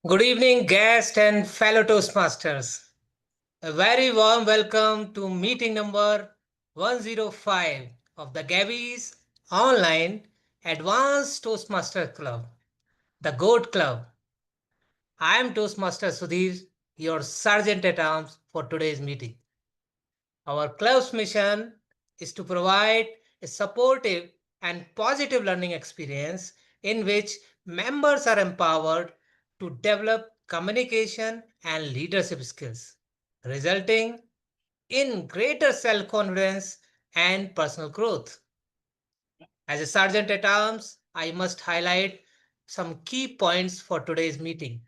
Good evening, guests and fellow Toastmasters. A very warm welcome to meeting number 105 of the Gabbys Online Advanced Toastmaster Club, the GOAT Club. I am Toastmaster Sudhir, your Sergeant at Arms for today's meeting. Our club's mission is to provide a supportive and positive learning experience in which members are empowered to develop communication and leadership skills, resulting in greater self confidence and personal growth. As a sergeant at arms, I must highlight some key points for today's meeting.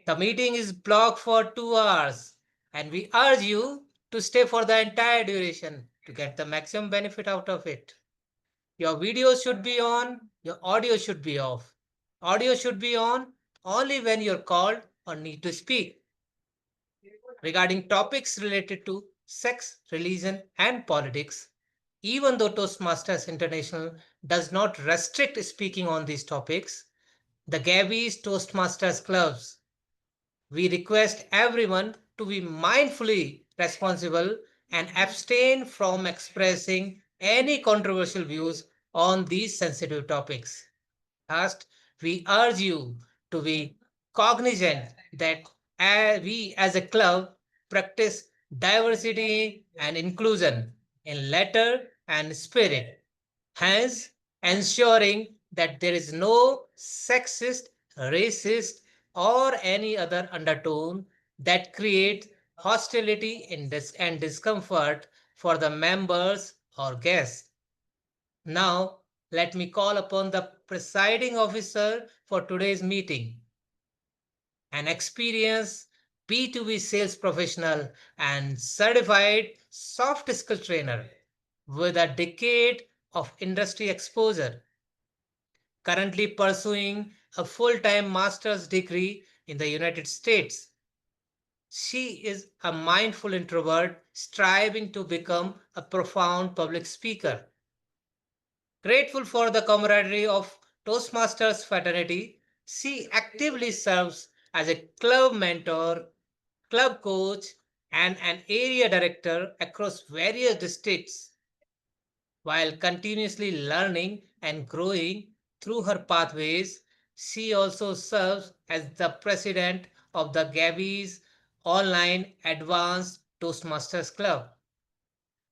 The meeting is blocked for 2 hours, and we urge you to stay for the entire duration to get the maximum benefit out of it. Your video should be on, your audio should be off. Audio should be on only when you're called or need to speak. Regarding topics related to sex, religion, and politics, even though Toastmasters International does not restrict speaking on these topics, the Gabbys Toastmasters clubs, we request everyone to be mindfully responsible and abstain from expressing any controversial views on these sensitive topics. Last, we urge you to be cognizant that we as a club practice diversity and inclusion in letter and spirit, hence ensuring that there is no sexist, racist, or any other undertone that creates hostility and discomfort for the members or guests. Now, let me call upon the presiding officer for today's meeting, an experienced B2B sales professional and certified soft skill trainer with a decade of industry exposure, currently pursuing a full-time master's degree in the United States. She is a mindful introvert striving to become a profound public speaker. Grateful for the camaraderie of Toastmasters fraternity, she actively serves as a club mentor, club coach, and an area director across various districts while continuously learning and growing through her pathways. She also serves as the president of the Gabbys Online Advanced Toastmasters Club.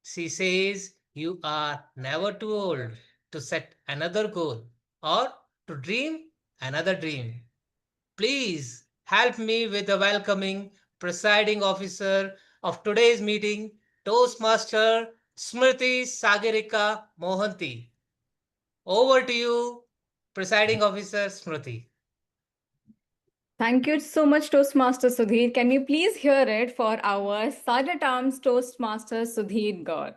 She says you are never too old to set another goal or to dream another dream. Please help me with the welcoming presiding officer of today's meeting, Toastmaster Smruti Sagarika Mohanty. Over to you, presiding officer Smruti. Thank you so much, Toastmaster Sudhir. Can you please hear it for our Sergeant Arms Toastmaster Sudhir Gaur?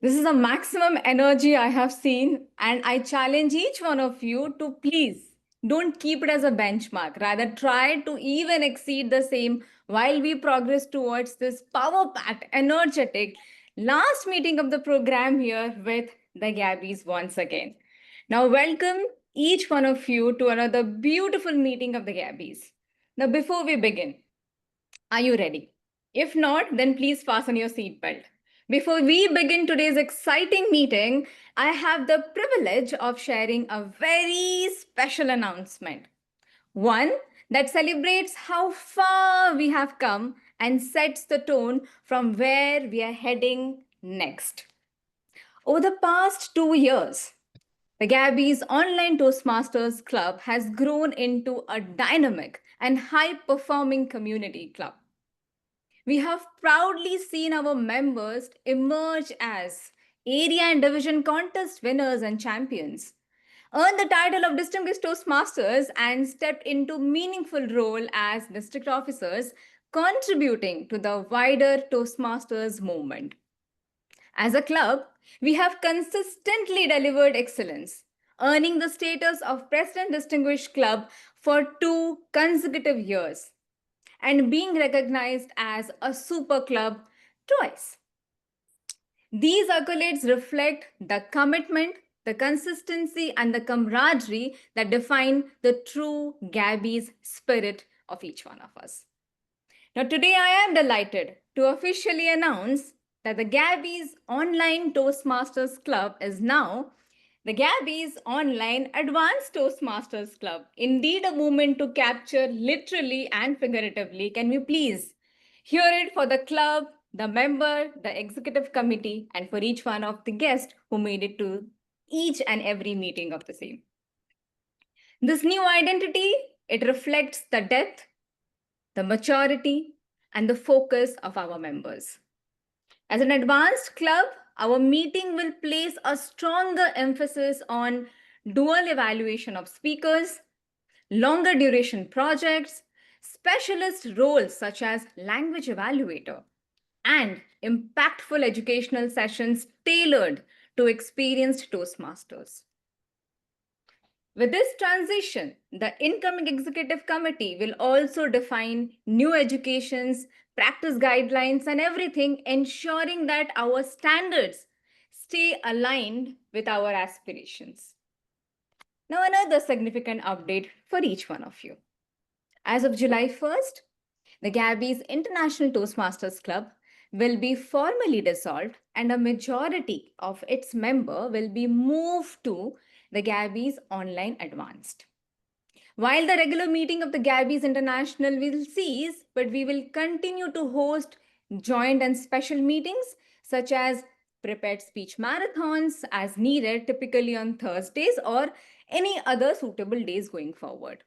This is the maximum energy I have seen, and I challenge each one of you to please don't keep it as a benchmark. Rather, try to even exceed the same while we progress towards this power packed, energetic last meeting of the program here with the Gabbys once again. Now, welcome each one of you to another beautiful meeting of the Gabbys. Now, before we begin, are you ready? If not, then please fasten your seatbelt. Before we begin today's exciting meeting, I have the privilege of sharing a very special announcement. One that celebrates how far we have come and sets the tone from where we are heading next. Over the past 2 years, the Gabby's Online Toastmasters Club has grown into a dynamic and high performing community club. We have proudly seen our members emerge as area and division contest winners and champions, earn the title of Distinguished Toastmasters, and stepped into meaningful role as district officers, contributing to the wider Toastmasters movement. As a club, we have consistently delivered excellence, earning the status of President Distinguished Club for 2 consecutive years and being recognized as a super club twice. These accolades reflect the commitment, the consistency, and the camaraderie that define the true Gabbys spirit of each one of us. Now, today I am delighted to officially announce that the Gabbys Online Toastmasters Club is now the Gabbys Online Advanced Toastmasters Club. Indeed, a moment to capture literally and figuratively. Can we please hear it for the club, the member, the executive committee, and for each one of the guests who made it to each and every meeting of the same. This new identity, it reflects the depth, the maturity, and the focus of our members. As an advanced club, our meeting will place a stronger emphasis on dual evaluation of speakers, longer duration projects, specialist roles such as language evaluator, and impactful educational sessions tailored to experienced Toastmasters. With this transition, the incoming executive committee will also define new educations, practice guidelines, and everything, ensuring that our standards stay aligned with our aspirations. Now, another significant update for each one of you. As of July 1st, the Gabbys International Toastmasters Club will be formally dissolved and a majority of its member will be moved to the Gabbys Online Advanced. While the regular meeting of the Gabbys International will cease, but we will continue to host joint and special meetings such as prepared speech marathons as needed, typically on Thursdays or any other suitable days going forward.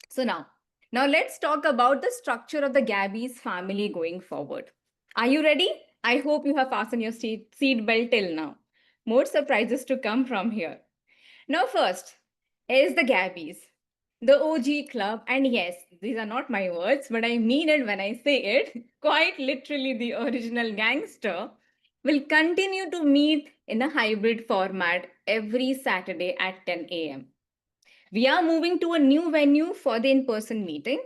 So now let's talk about the structure of the Gabbys family going forward. Are you ready? I hope you have fastened your seat belt till now. More surprises to come from here. Now first is the Gabbys, the OG club. And yes, these are not my words, but I mean it when I say it. Quite literally, the original gangster will continue to meet in a hybrid format every Saturday at 10 a.m. We are moving to a new venue for the in-person meeting,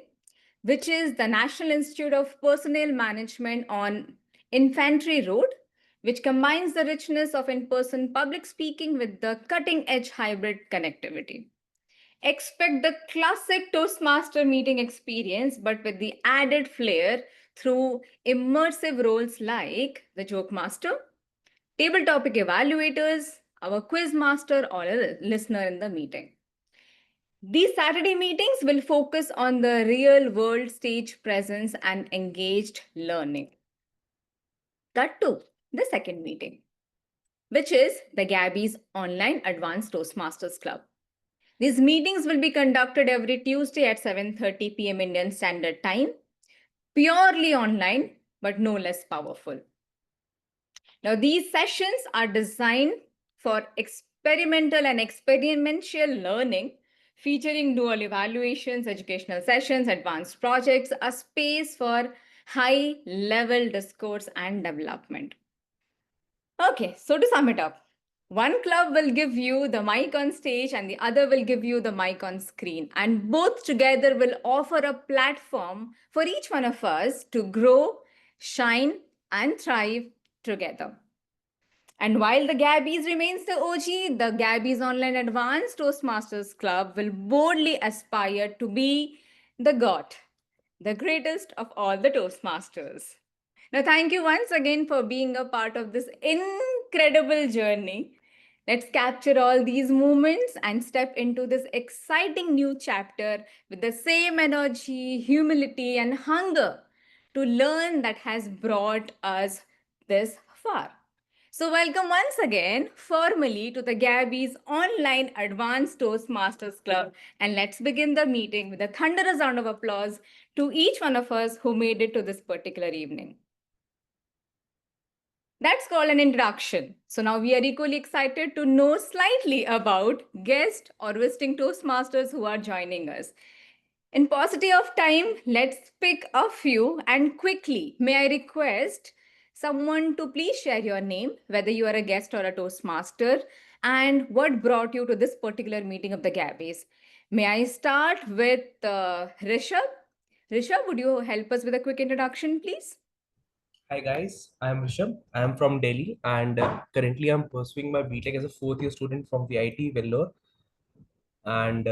which is the National Institute of Personnel Management on Infantry Road, which combines the richness of in-person public speaking with the cutting-edge hybrid connectivity. Expect the classic Toastmaster meeting experience, but with the added flair through immersive roles like the joke master, table topic evaluators, our quiz master, or a listener in the meeting. These Saturday meetings will focus on the real world stage presence and engaged learning. Cut to the second meeting, which is the Gabbys Online Advanced Toastmasters Club. These meetings will be conducted every Tuesday at 7:30 p.m. Indian Standard Time, purely online, but no less powerful. Now, these sessions are designed for experimental and experiential learning, featuring dual evaluations, educational sessions, advanced projects, a space for high-level discourse and development. Okay, so to sum it up, one club will give you the mic on stage and the other will give you the mic on screen. And both together will offer a platform for each one of us to grow, shine, and thrive together. And while the Gabbys remains the OG, the Gabbys Online Advanced Toastmasters Club will boldly aspire to be the GOAT, the greatest of all the Toastmasters. Now, thank you once again for being a part of this incredible journey. Let's capture all these moments and step into this exciting new chapter with the same energy, humility, and hunger to learn that has brought us this far. So welcome once again formally to the Gabbys Online Advanced Toastmasters Club. And let's begin the meeting with a thunderous round of applause to each one of us who made it to this particular evening. That's called an introduction. So now we are equally excited to know slightly about guest or visiting Toastmasters who are joining us. In paucity of time, let's pick a few and quickly, may I request someone to please share your name, whether you are a guest or a Toastmaster, and what brought you to this particular meeting of the Gabbys. May I start with Rishabh? Rishabh, would you help us with a quick introduction, please? Hi guys, I am Rishabh. I am from Delhi and currently I'm pursuing my BTech as a fourth year student from the IT Vellore. And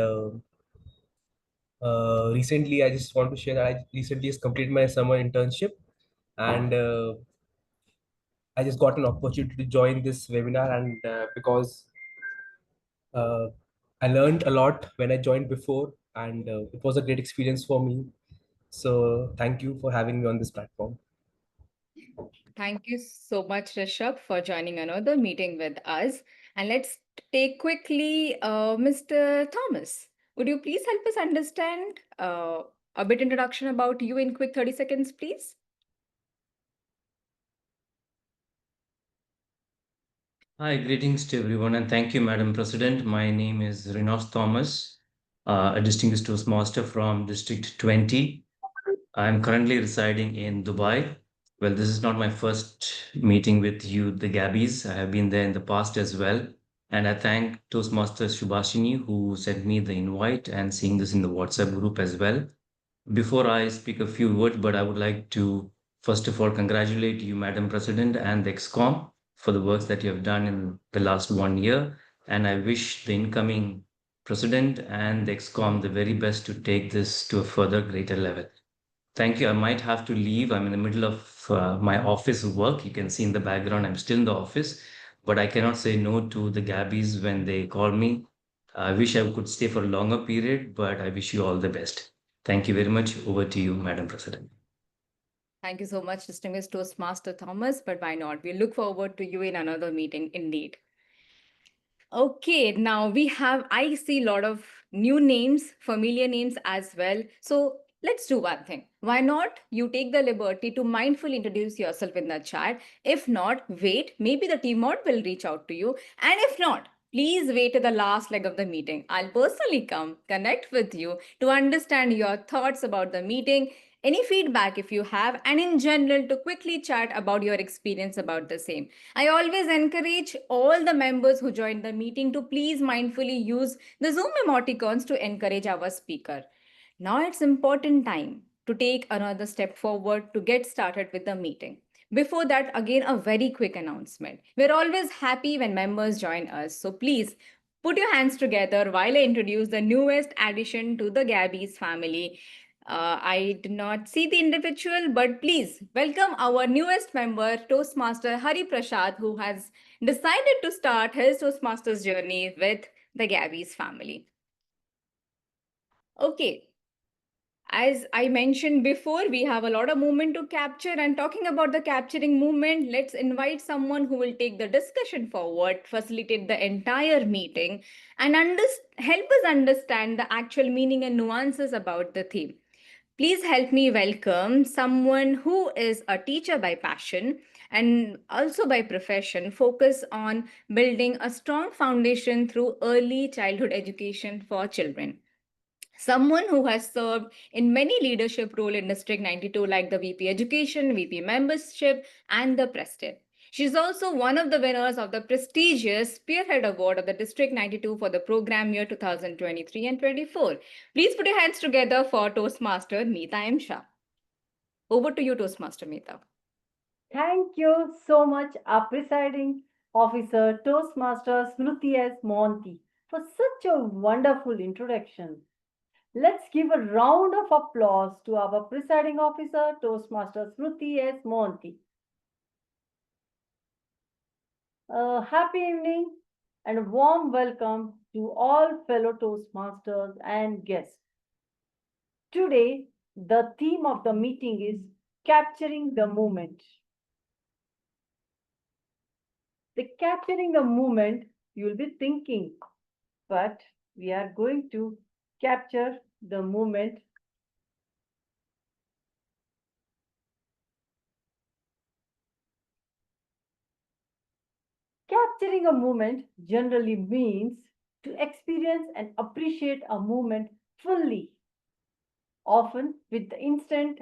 recently, I just want to share that I recently just completed my summer internship and I just got an opportunity to join this webinar. And because uh, I learned a lot when I joined before, and it was a great experience for me. So, thank you for having me on this platform. Thank you so much, Rishabh, for joining another meeting with us. And let's take quickly Mr. Thomas. Would you please help us understand a bit introduction about you in quick 30 seconds, please? Hi, greetings to everyone, and thank you, Madam President. My name is Renu Thomas, a distinguished Toastmaster from District 20. I'm currently residing in Dubai. Well, this is not my first meeting with you, the Gabbies. I have been there in the past as well. And I thank Toastmaster Shubhashini, who sent me the invite and seeing this in the WhatsApp group as well. Before I speak a few words, but I would like to first of all congratulate you, Madam President, and the EXCOM for the works that you have done in the last 1 year. And I wish the incoming President and the EXCOM the very best to take this to a further greater level. Thank you. I might have to leave. I'm in the middle of my office work. You can see in the background, I'm still in the office, but I cannot say no to the Gabbies when they call me. I wish I could stay for a longer period, but I wish you all the best. Thank you very much. Over to you, Madam President. Thank you so much, distinguished Toastmaster Thomas, but why not? We look forward to you in another meeting indeed. Okay, now I see a lot of new names, familiar names as well. So let's do one thing. Why not you take the liberty to mindfully introduce yourself in the chat? If not, wait, maybe the team mod will reach out to you. And if not, please wait to the last leg of the meeting. I'll personally come connect with you to understand your thoughts about the meeting, any feedback if you have, and in general to quickly chat about your experience about the same. I always encourage all the members who join the meeting to please mindfully use the Zoom emoticons to encourage our speaker. Now it's important time to take another step forward to get started with the meeting. Before that, again, a very quick announcement. We're always happy when members join us. So please put your hands together while I introduce the newest addition to the Gabby's family. I did not see the individual, but please welcome our newest member, Toastmaster Hari Prasad, who has decided to start his Toastmasters journey with the Gabby's family. Okay, as I mentioned before, we have a lot of movement to capture. And talking about the capturing movement, let's invite someone who will take the discussion forward, facilitate the entire meeting, and help us understand the actual meaning and nuances about the theme. Please help me welcome someone who is a teacher by passion and also by profession, focus on building a strong foundation through early childhood education for children. Someone who has served in many leadership roles in District 92 like the VP Education, VP Membership, and the President. She is also one of the winners of the prestigious Spearhead Award of the District 92 for the program year 2023 and 24. Please put your hands together for Toastmaster Mita M. Shah. Over to you, Toastmaster Mita. Thank you so much, our presiding officer, Toastmaster Smruti S. Mohanty, for such a wonderful introduction. Let's give a round of applause to our presiding officer, Toastmaster Smruti S. Mohanty. Happy evening and a warm welcome to all fellow Toastmasters and guests. Today, the theme of the meeting is capturing the moment. The capturing the moment, you'll be thinking, but we are going to capture the moment. Capturing a moment generally means to experience and appreciate a moment fully, often with the intent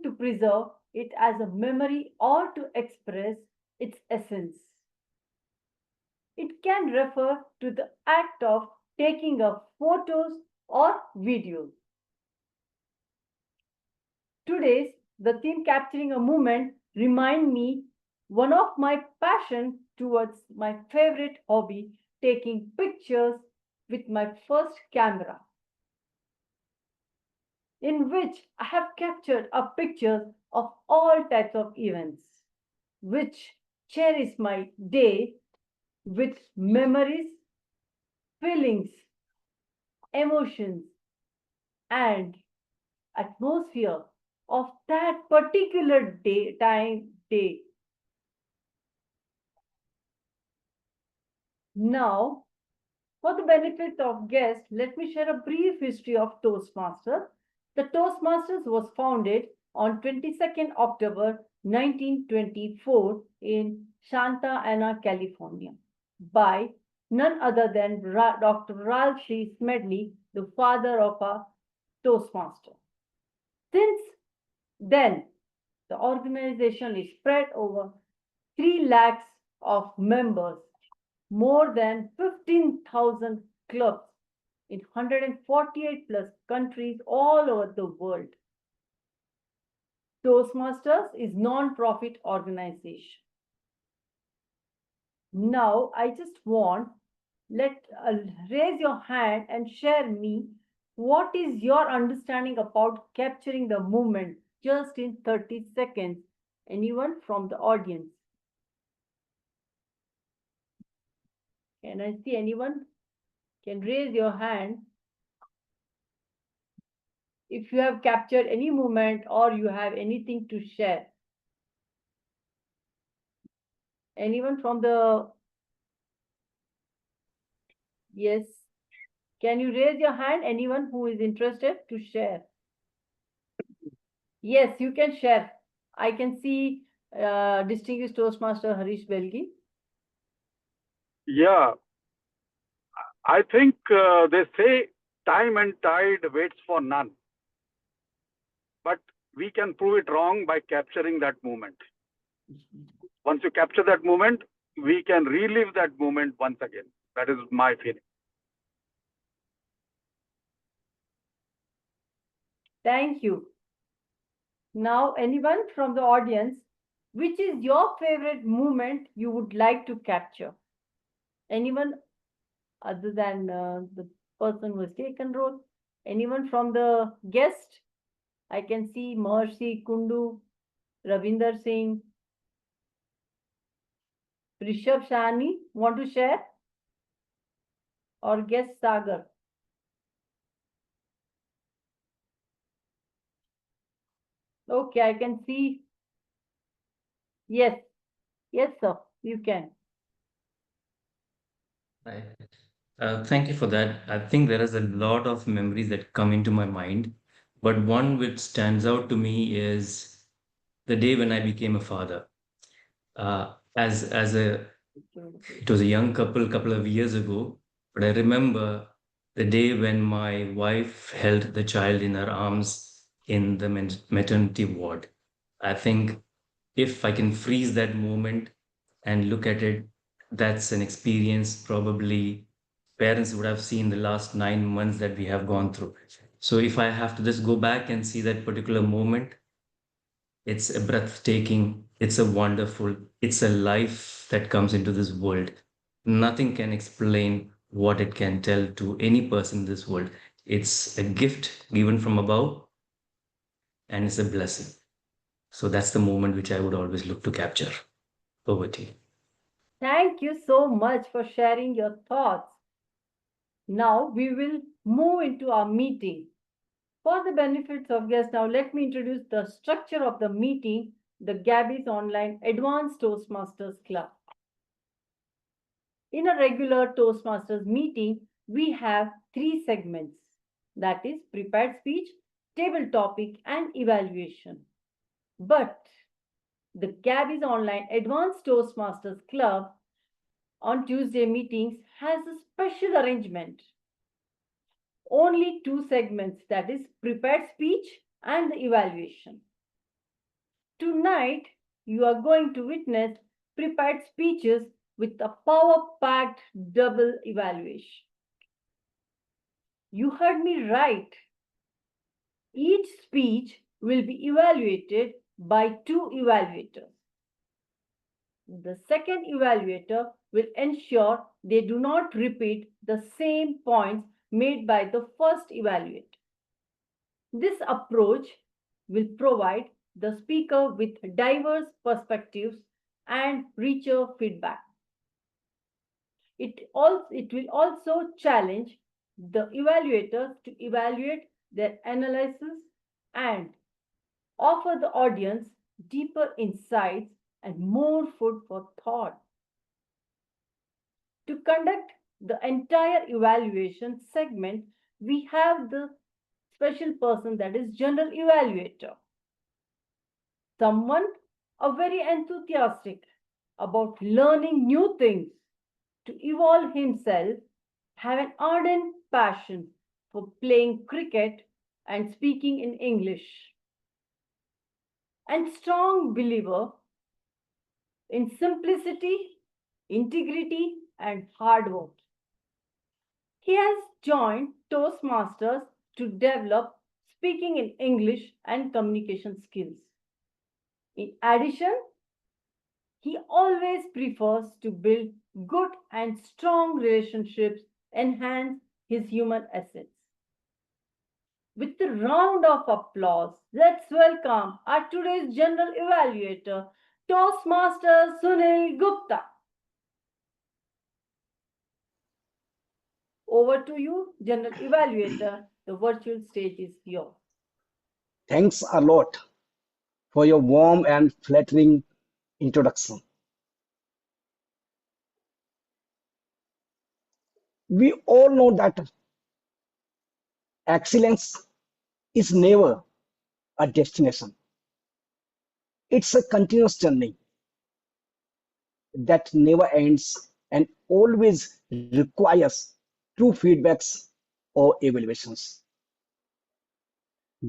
to preserve it as a memory or to express its essence. It can refer to the act of taking up photos or videos. Today's the theme capturing a moment remind me one of my passion towards my favorite hobby, taking pictures with my first camera, in which I have captured a picture of all types of events, which cherish my day with memories, feelings, emotions, and atmosphere of that particular day. Now, for the benefit of guests, let me share a brief history of Toastmasters. The Toastmasters was founded on 22nd October 1924 in Santa Ana, California, by none other than Dr. Ralph C. Smedley, the father of a Toastmaster. Since then, the organization is spread over 3 lakhs of members, more than 15,000 clubs in 148 plus countries all over the world. Toastmasters is non-profit organization. Now, I just want raise your hand and share me what is your understanding about capturing the moment just in 30 seconds. Anyone from the audience? Can I see anyone? Can raise your hand if you have captured any moment or you have anything to share. Anyone from the... Yes. Can you raise your hand? Anyone who is interested to share? Yes, you can share. I can see distinguished Toastmaster Harish Belgi. Yeah, I think they say time and tide waits for none. But we can prove it wrong by capturing that moment. Once you capture that moment, we can relive that moment once again. That is my feeling. Thank you. Now, anyone from the audience, which is your favorite moment you would like to capture? Anyone other than the person who has taken role? Anyone from the guest? I can see Mercy, Kundu, Ravinder Singh, Rishabh Shani. Want to share? Or guest Sagar? Okay, I can see. Yes. Yes, sir. You can. Right. Thank you for that. I think there is a lot of memories that come into my mind, but one which stands out to me is the day when I became a father. It was a young couple of years ago, but I remember the day when my wife held the child in her arms in the maternity ward. I think if I can freeze that moment and look at it, that's an experience probably parents would have seen the last 9 months that we have gone through. So if I have to just go back and see that particular moment, it's a breathtaking, it's a wonderful, it's a life that comes into this world. Nothing can explain what it can tell to any person in this world. It's a gift given from above, and it's a blessing. So that's the moment which I would always look to capture. Over to you. Thank you so much for sharing your thoughts. Now we will move into our meeting. For the benefits of guests, now let me introduce the structure of the meeting, the Gabbys Online Advanced Toastmasters Club. In a regular Toastmasters meeting, we have 3 segments, that is prepared speech, table topic, and evaluation. But the Gabbys Online Advanced Toastmasters Club on Tuesday meetings has a special arrangement. Only 2 segments, that is prepared speech and the evaluation. Tonight, you are going to witness prepared speeches with a power-packed double evaluation. You heard me right. Each speech will be evaluated by 2 evaluators. The second evaluator will ensure they do not repeat the same points made by the first evaluator. This approach will provide the speaker with diverse perspectives and richer feedback. It will also challenge the evaluators to evaluate their analysis and offer the audience deeper insights and more food for thought. To conduct the entire evaluation segment, we have the special person, that is general evaluator. Someone very enthusiastic about learning new things, to evolve himself, have an ardent passion for playing cricket and speaking in English, and strong believer in simplicity, integrity, and hard work. He has joined Toastmasters to develop speaking in English and communication skills. In addition, he always prefers to build good and strong relationships, enhance his human assets. With a round of applause, let's welcome our today's general evaluator, Toastmaster Sunil Gupta. Over to you, general evaluator. The virtual stage is yours. Thanks a lot for your warm and flattering introduction. We all know that excellence is never a destination. It's a continuous journey that never ends and always requires true feedbacks or evaluations.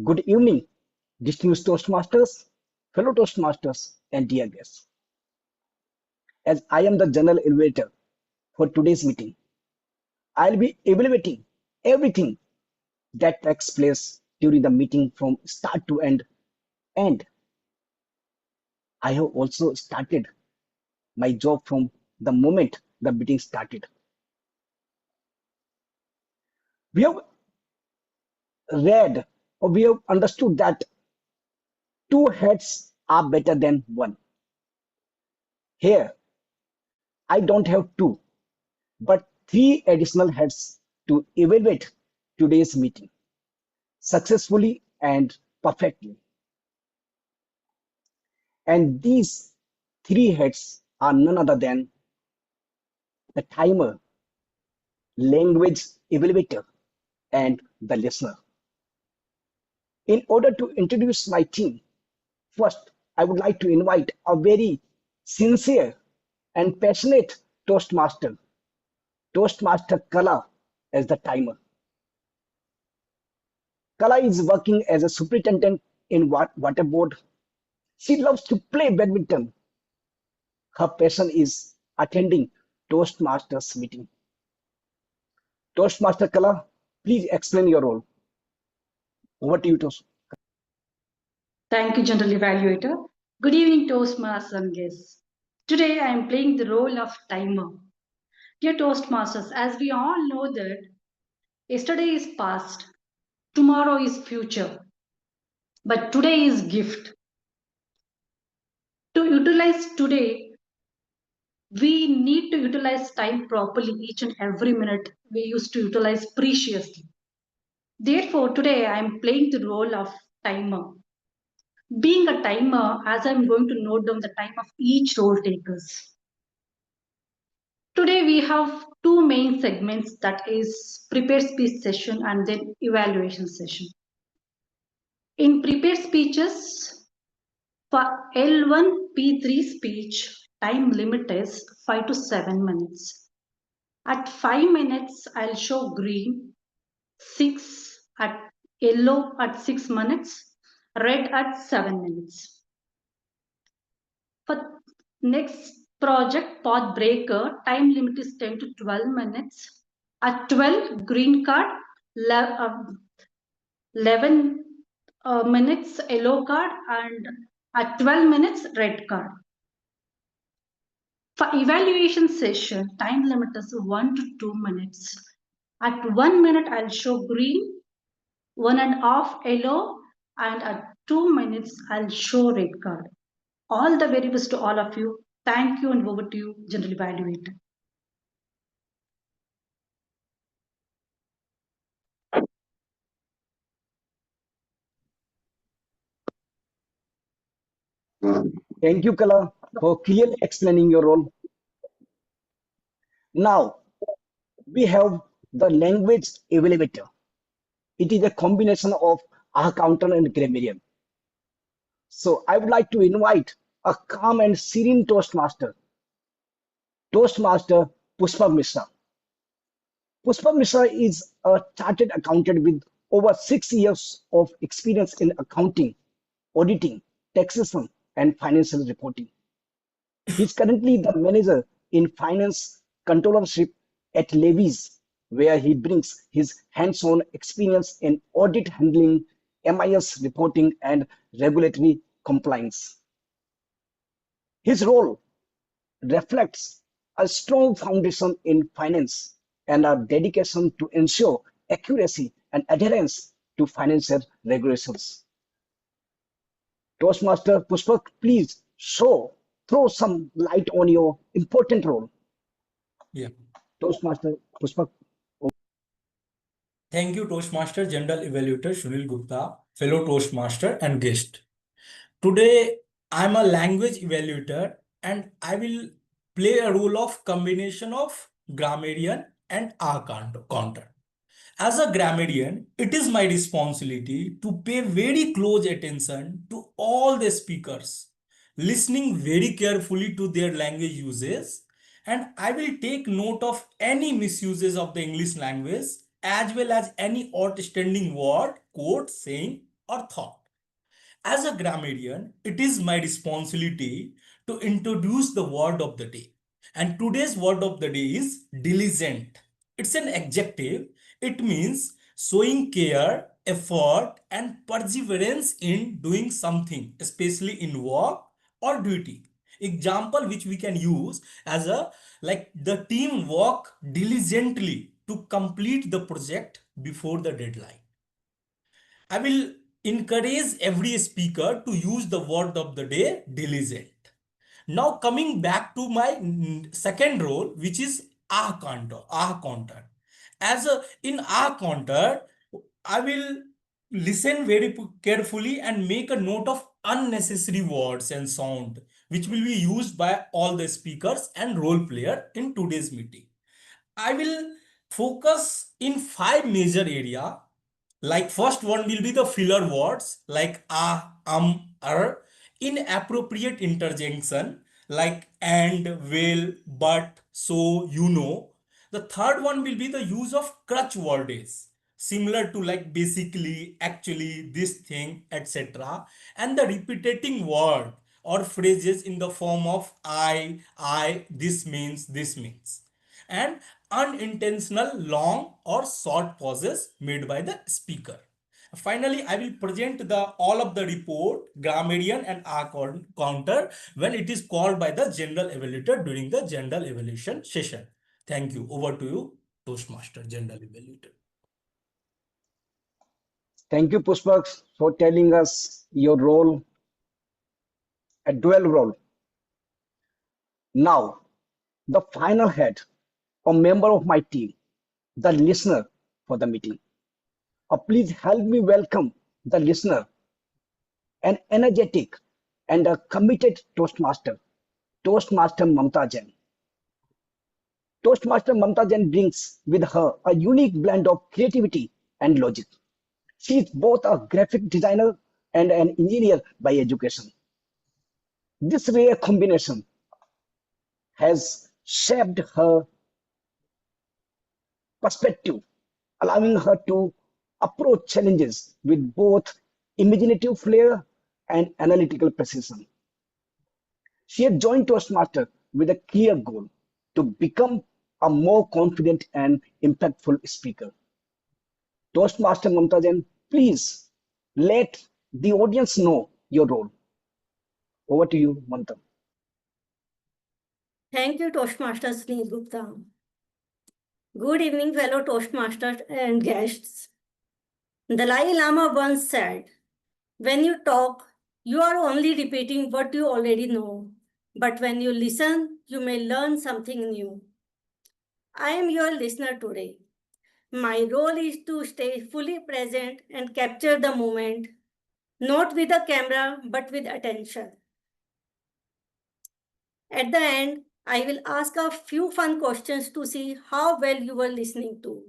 Good evening, distinguished Toastmasters, fellow Toastmasters, and dear guests. As I am the general evaluator for today's meeting, I'll be evaluating everything that takes place during the meeting from start to end. And I have also started my job from the moment the meeting started. We have read or we have understood that 2 heads are better than 1. Here, I don't have 2, but 3 additional heads to evaluate today's meeting successfully and perfectly. And these 3 heads are none other than the timer, language evaluator, and the listener. In order to introduce my team, first I would like to invite a very sincere and passionate Toastmaster, Toastmaster Kala, as the timer. Kala is working as a superintendent in water board. She loves to play badminton. Her passion is attending Toastmasters meeting. Toastmaster Kala, please explain your role. Over to you, Toast. Thank you, General Evaluator. Good evening, Toastmasters and guests. Today, I am playing the role of timer. Dear Toastmasters, as we all know that yesterday is past, tomorrow is future, but today is gift. To utilize today, we need to utilize time properly. Each and every minute we used to utilize preciously. Therefore, today I am playing the role of timer. Being a timer, as I'm going to note down the time of each role takers. Today we have 2 main segments, that is prepared speech session and then evaluation session. In prepared speeches, for L1 P3 speech, time limit is 5 to 7 minutes. At 5 minutes, I'll show green, 6 at yellow at 6 minutes, red at 7 minutes. For next project, path breaker, time limit is 10 to 12 minutes. At 12, green card, 11 minutes yellow card and at 12 minutes red card. For evaluation session, time limit is 1 to 2 minutes. At 1 minute, I'll show green, 1.5 yellow, and at 2 minutes, I'll show red card. All the very best to all of you. Thank you, and over to you, General Evaluator. Thank you, Kala, for clearly explaining your role. Now, we have the language evaluator. It is a combination of a counter and grammarian. So I would like to invite a calm and serene Toastmaster Pushpak Mishra. Pushpak Mishra is a chartered accountant with over 6 years of experience in accounting, auditing, taxation, and financial reporting. He is currently the manager in finance controllership at Levy's, where he brings his hands-on experience in audit handling, MIS reporting, and regulatory compliance. His role reflects a strong foundation in finance and a dedication to ensure accuracy and adherence to financial regulations. Toastmaster Pushpak, please throw some light on your important role. Yeah. Toastmaster Pushpak. Thank you, Toastmaster General Evaluator Sunil Gupta, fellow Toastmaster and guest. Today, I'm a language evaluator and I will play a role of combination of grammarian and R counter. As a grammarian, it is my responsibility to pay very close attention to all the speakers, listening very carefully to their language uses, and I will take note of any misuses of the English language as well as any outstanding word, quote, saying, or thought. As a grammarian, it is my responsibility to introduce the word of the day. And today's word of the day is diligent. It's an adjective. It means showing care, effort, and perseverance in doing something, especially in work or duty. Example which we can use as like the team work diligently to complete the project before the deadline. I will encourage every speaker to use the word of the day, diligent. Now coming back to my second role, which is R counter. In R counter, I will listen very carefully and make a note of unnecessary words and sound, which will be used by all the speakers and role player in today's meeting. I will focus in 5 major area. Like first one will be the filler words like inappropriate interjection like and, will, but, so, you know. The third one will be the use of crutch wordage similar to like basically, actually, this thing, etc. And the repeating word or phrases in the form of I, this means, and unintentional long or short pauses made by the speaker. Finally, I will present all of the report, grammarian and R counter when it is called by the general evaluator during the general evaluation session. Thank you. Over to you, Toastmaster General Evaluator. Thank you, Pushpak, for telling us your role, a dual role. Now, the final head, a member of my team, the listener for the meeting. Please help me welcome the listener, an energetic and a committed Toastmaster Mamta Jain. Toastmaster Mamta Jain brings with her a unique blend of creativity and logic. She is both a graphic designer and an engineer by education. This rare combination has shaped her perspective, allowing her to approach challenges with both imaginative flair and analytical precision. She has joined Toastmaster with a clear goal to become a more confident and impactful speaker. Toastmaster Mamta Jain, please let The audience know your role. Over to you, Mamta. Thank you, Toastmaster Sunil Gupta. Good evening, fellow Toastmasters and guests. Dalai Lama once said, when you talk, you are only repeating what you already know. But when you listen, you may learn something new. I am your listener today. My role is to stay fully present and capture the moment, not with a camera, but with attention. At the end, I will ask a few fun questions to see how well you were listening to.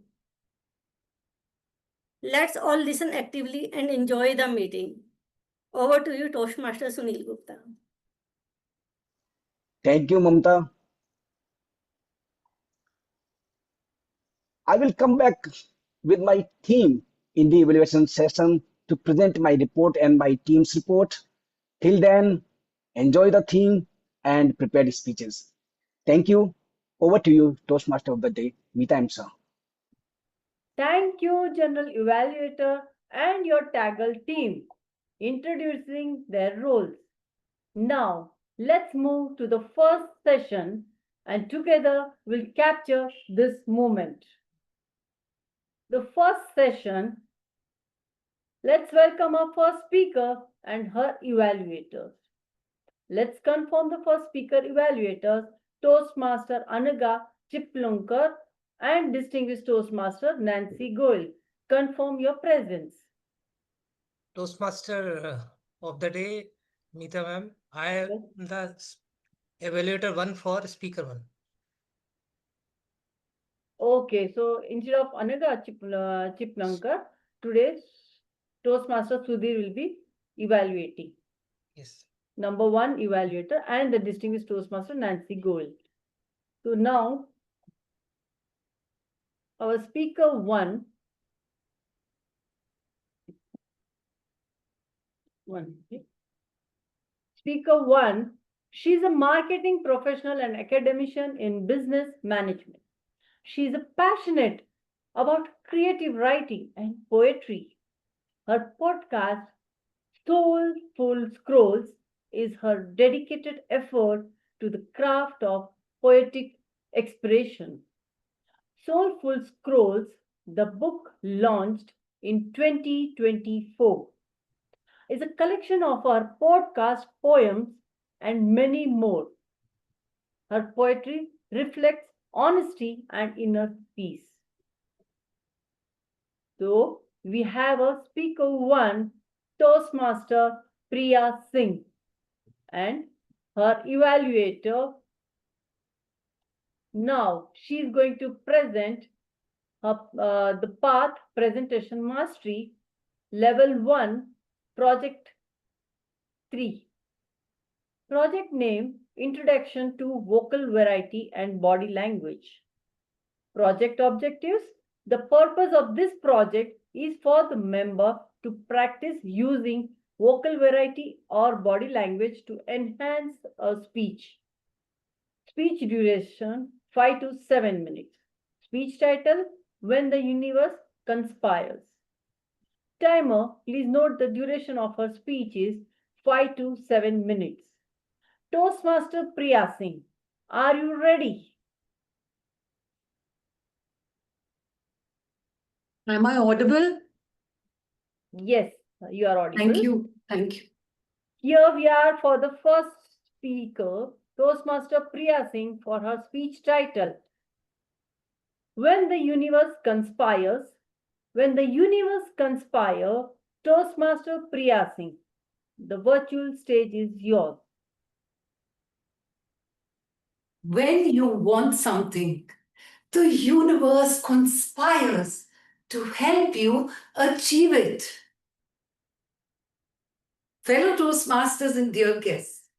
Let's all listen actively and enjoy the meeting. Over to you, Toastmaster Sunil Gupta. Thank you, Mamta. I will come back with my team in the evaluation session to present my report and my team's report. Till then, enjoy the theme and prepare speeches. Thank you. Over to you, Toastmaster of the Day, Mita and Shah. Thank you, General Evaluator and your TAGL team, introducing their roles. Now, let's move to the first session and together we'll capture this moment. The first session, let's welcome our first speaker and her evaluators. Let's confirm the first speaker evaluators, Toastmaster Anagha, Chiplunkar, and Distinguished Toastmaster Nancy Goel. Confirm your presence. Toastmaster of the day, Mita ma'am. I am the evaluator 1 for speaker 1. Okay, so instead of Anagha Chiplunkar, today's Toastmaster Sudhir will be evaluating. Yes. Number 1 evaluator and the Distinguished Toastmaster Nancy Goel. So now, our speaker 1. Speaker 1, she's a marketing professional and academician in business management. She's passionate about creative writing and poetry. Her podcast, Soulful Scrolls, is her dedicated effort to the craft of poetic expression. Soulful Scrolls, the book launched in 2024, is a collection of her podcast poems and many more. Her poetry reflects honesty and inner peace. So, we have a speaker 1, Toastmaster Priya Singh, and her evaluator. Now, she is going to present the path presentation mastery level 1 project 3. Project name, Introduction to Vocal Variety and Body Language. Project objectives. The purpose of this project is for the member to practice using vocal variety or body language to enhance a speech. Speech duration 5 to 7 minutes. Speech title, When the Universe Conspires. Timer, please note the duration of her speech is 5 to 7 minutes. Toastmaster Priya Singh, are you ready? Am I audible? Yes, you are audible. Thank you. Thank you. Here we are for the first speaker, Toastmaster Priya Singh, for her speech title. When the Universe Conspires. When the Universe Conspire, Toastmaster Priya Singh, the virtual stage is yours. When you want something, the universe conspires to help you achieve it. Fellow Toastmasters and dear guests,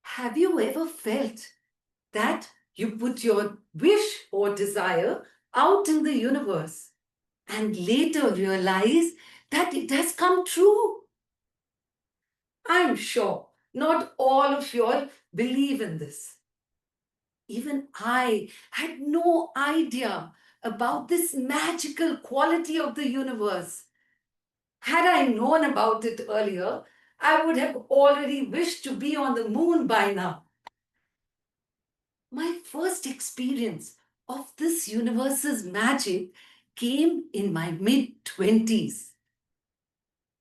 have you ever felt that you put your wish or desire out in the universe and later realize that it has come true? I'm sure not all of you all believe in this. Even I had no idea about this magical quality of the universe. Had I known about it earlier, I would have already wished to be on the moon by now. My first experience of this universe's magic came in my mid-20s.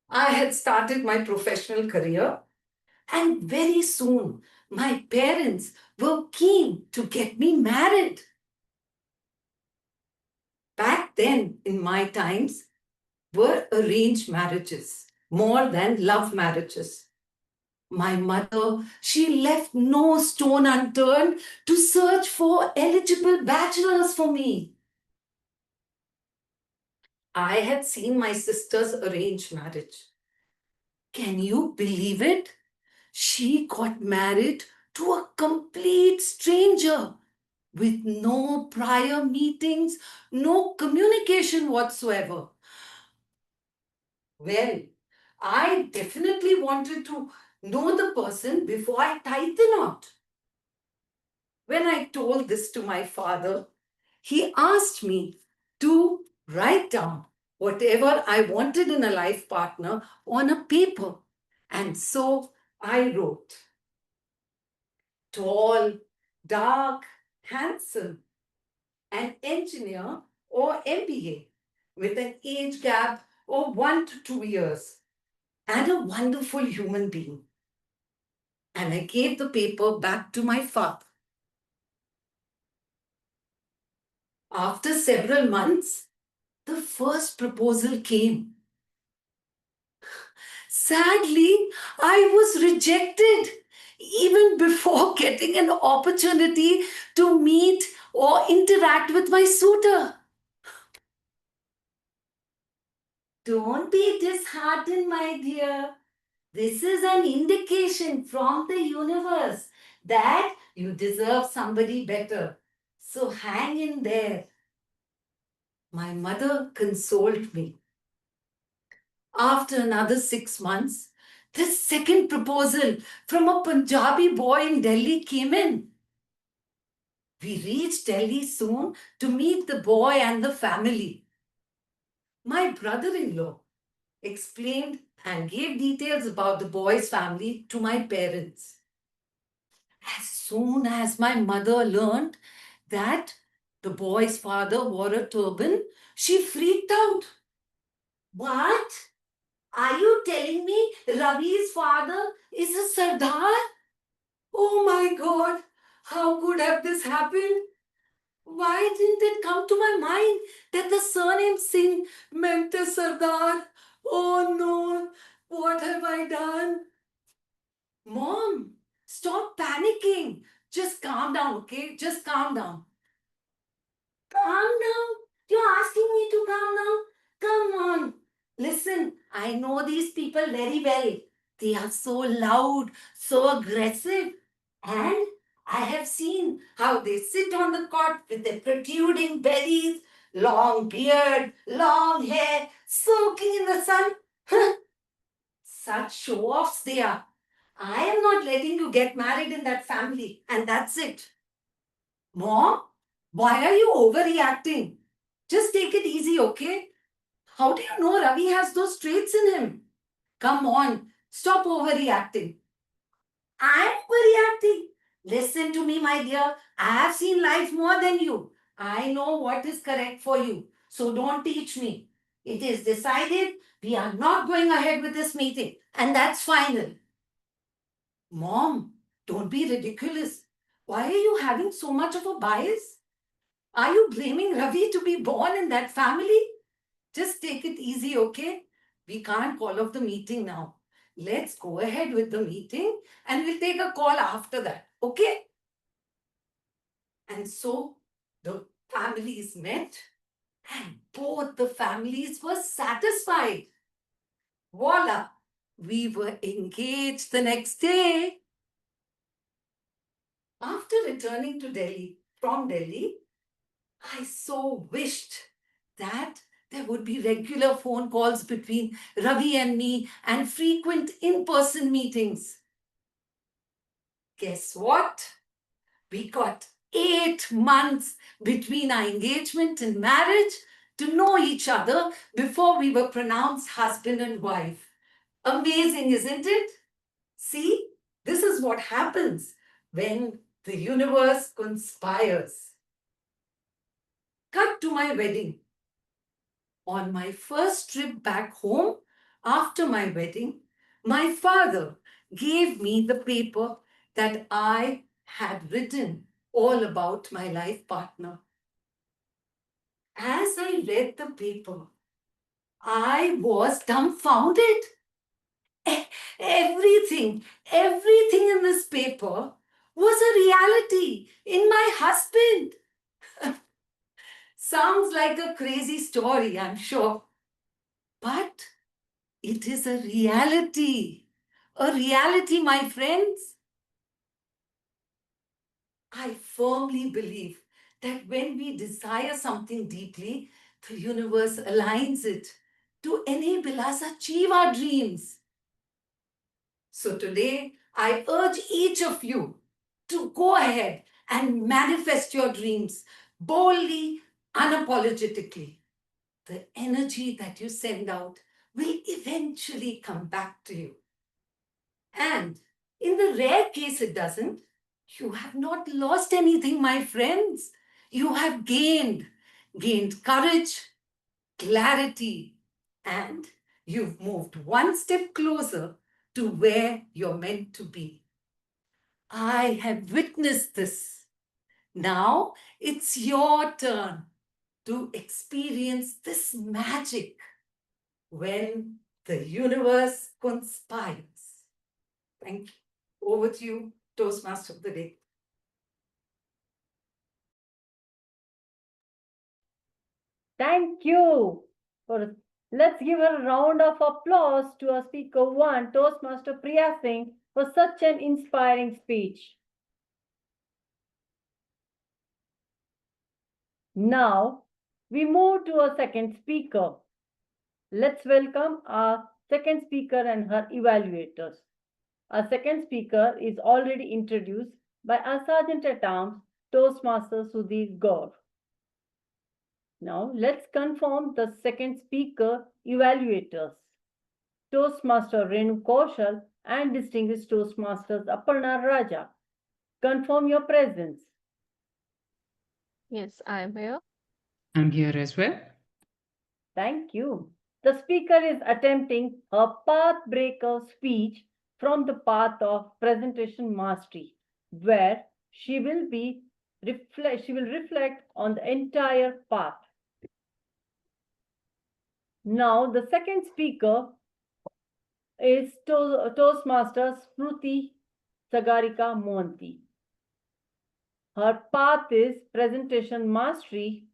I had started my professional career, and very soon my parents were keen to get me married. Back then, in my times, were arranged marriages more than love marriages. My mother, she left no stone unturned to search for eligible bachelors for me. I had seen my sister's arranged marriage. Can you believe it? She got married to a complete stranger with no prior meetings, no communication whatsoever. Well, I definitely wanted to know the person before I tied the knot. When I told this to my father, he asked me to write down whatever I wanted in a life partner on a paper. And so I wrote, tall, dark, handsome, an engineer or MBA with an age gap of 1 to 2 years, and a wonderful human being. And I gave the paper back to my father. After several months, the first proposal came. Sadly, I was rejected even before getting an opportunity to meet or interact with my suitor. Don't be disheartened, my dear. This is an indication from the universe that you deserve somebody better. So hang in there. My mother consoled me. After another 6 months, the second proposal from a Punjabi boy in Delhi came in. We reached Delhi soon to meet the boy and the family. My brother-in-law explained and gave details about the boy's family to my parents. As soon as my mother learned that the boy's father wore a turban, she freaked out. What? Are you telling me Ravi's father is a Sardar? Oh my God, how could have this happened? Why didn't it come to my mind that the surname Singh meant a Sardar? Oh no, what have I done? Mom, stop panicking. Just calm down, okay? Just calm down. Calm down? You're asking me to calm down? Come on. Listen, I know these people very well. They are so loud, so aggressive. And I have seen how they sit on the cot with their protruding bellies, long beard, long hair, soaking in the sun. Such show-offs they are. I am not letting you get married in that family, and that's it. Mom, why are you overreacting? Just take it easy, okay? How do you know Ravi has those traits in him? Come on, stop overreacting. I'm overreacting. Listen to me, my dear. I have seen life more than you. I know what is correct for you. So don't teach me. It is decided we are not going ahead with this meeting, and that's final. Mom, don't be ridiculous. Why are you having so much of a bias? Are you blaming Ravi to be born in that family? Just take it easy, okay? We can't call off the meeting now. Let's go ahead with the meeting and we'll take a call after that, okay? And so the families met and both the families were satisfied. Voila! We were engaged the next day. After returning to Delhi, from Delhi, I so wished that there would be regular phone calls between Ravi and me and frequent in-person meetings. Guess what? We got 8 months between our engagement and marriage, to know each other before we were pronounced husband and wife. Amazing, isn't it? See, this is what happens when the universe conspires. Cut to my wedding. On my first trip back home after my wedding, my father gave me the paper that I had written all about my life partner. As I read the paper, I was dumbfounded. Everything in this paper was a reality in my husband. Sounds like a crazy story, I'm sure. But it is a reality. A reality, my friends. I firmly believe that when we desire something deeply, the universe aligns it to enable us achieve our dreams. So today, I urge each of you to go ahead and manifest your dreams boldly, unapologetically. The energy that you send out will eventually come back to you. And in the rare case it doesn't, you have not lost anything, my friends. You have gained courage, clarity, and you've moved one step closer to where you're meant to be. I have witnessed this. Now it's your turn to experience this magic when the universe conspires. Thank you. Over to you, Toastmaster of the Day. Thank you. Let's give a round of applause to our speaker one, Toastmaster Priya Singh, for such an inspiring speech. Now, we move to our second speaker. Let's welcome our second speaker and her evaluators. Our second speaker is already introduced by our Sergeant at Arms, Toastmaster Sudhir Gaur. Now, let's confirm the second speaker evaluators. Toastmaster Renu Kaushal and Distinguished Toastmasters Aparna Raja. Confirm your presence. Yes, I am here. I'm here as well. Thank you. The speaker is attempting a path breaker speech from the path of presentation mastery, where she will reflect on the entire path. Now, the second speaker is Toastmaster Smruti Sagarika Mohanty. Her path is presentation mastery,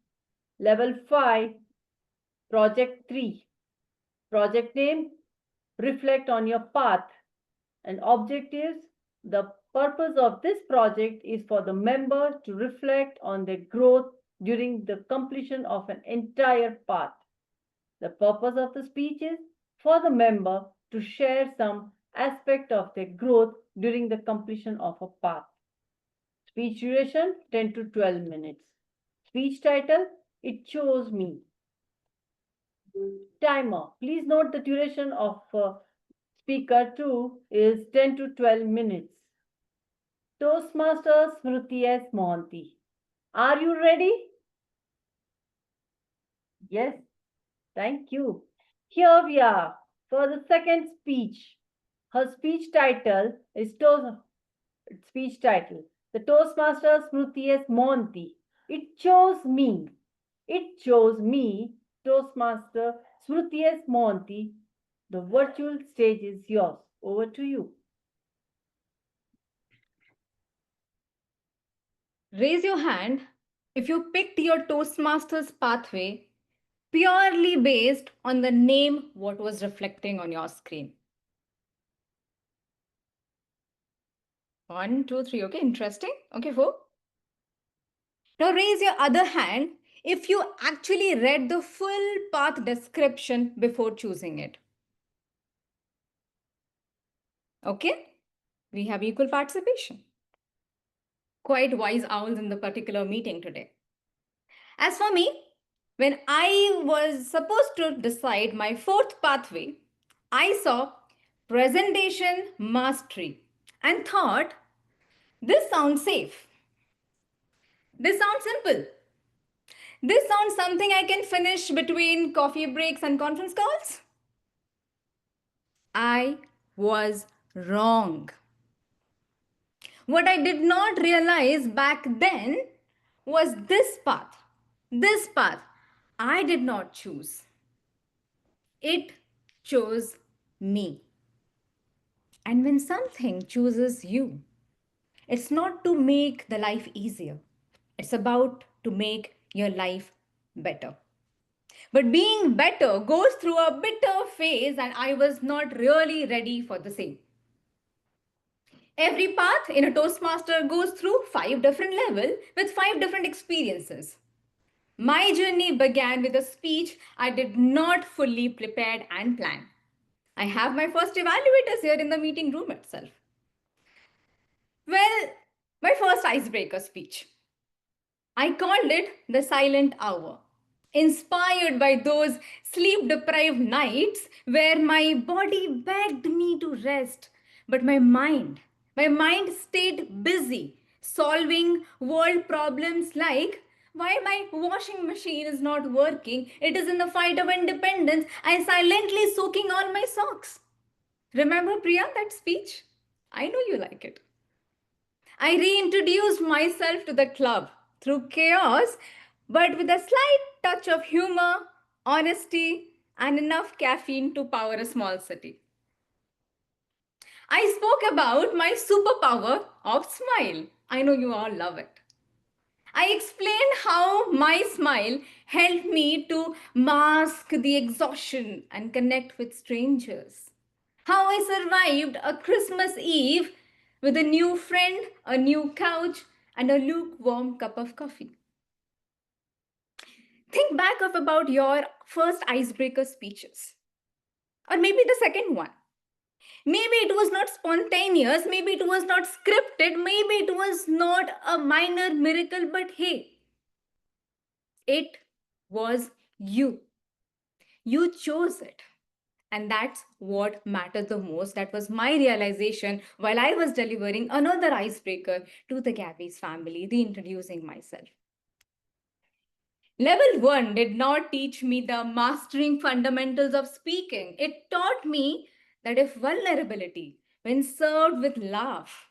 level 5, project 3. Project name, reflect on your path. And objectives, the purpose of this project is for the member to reflect on their growth during the completion of an entire path. The purpose of the speech is for the member to share some aspect of their growth during the completion of a path. Speech duration 10 to 12 minutes. Speech title, It Chose Me. Timer, please note the duration of speaker 2 is 10 to 12 minutes. Toastmasters Smruti S. Mohanty. Are you ready? Yes. Thank you. Here we are for the second speech. Her speech title is The Toastmaster Smruti S. Mohanty. It chose me. It chose me, Toastmaster Smruti S. Mohanty. The virtual stage is yours. Over to you. Raise your hand if you picked your Toastmasters pathway purely based on the name what was reflecting on your screen. 1, 2, 3. Okay, interesting. Okay, 4. Now raise your other hand if you actually read the full path description before choosing it. Okay, we have equal participation. Quite wise owls in the particular meeting today. As for me, When I was supposed to decide my fourth pathway, I saw presentation mastery and thought, this sounds safe. This sounds simple. This sounds something I can finish between coffee breaks and conference calls. I was wrong. What I did not realize back then was this path. This path I did not choose. It chose me. And when something chooses you, it's not to make the life easier. It's about to make your life better. But being better goes through a bitter phase, and I was not really ready for the same. Every path in a Toastmaster goes through 5 different levels with 5 different experiences. My journey began with a speech I did not fully prepared and plan. I have my first evaluators here in the meeting room itself. Well, my first icebreaker speech. I called it the silent hour, inspired by those sleep-deprived nights where my body begged me to rest, but my mind stayed busy solving world problems like why my washing machine is not working, it is in the fight of independence, and silently soaking all my socks. Remember, Priya, that speech? I know you like it. I reintroduced myself to the club through chaos, but with a slight touch of humor, honesty, and enough caffeine to power a small city. I spoke about my superpower of smile. I know you all love it. I explained how my smile helped me to mask the exhaustion and connect with strangers. How I survived a Christmas Eve with a new friend, a new couch, and a lukewarm cup of coffee. Think back of about your first icebreaker speeches, or maybe the second one. Maybe it was not spontaneous, maybe it was not scripted, maybe it was not a minor miracle, but hey, it was you. You chose it. And that's what mattered the most. That was my realization while I was delivering another icebreaker to the Gabbys family, reintroducing myself. Level 1 did not teach me the mastering fundamentals of speaking. It taught me that if vulnerability, when served with laugh,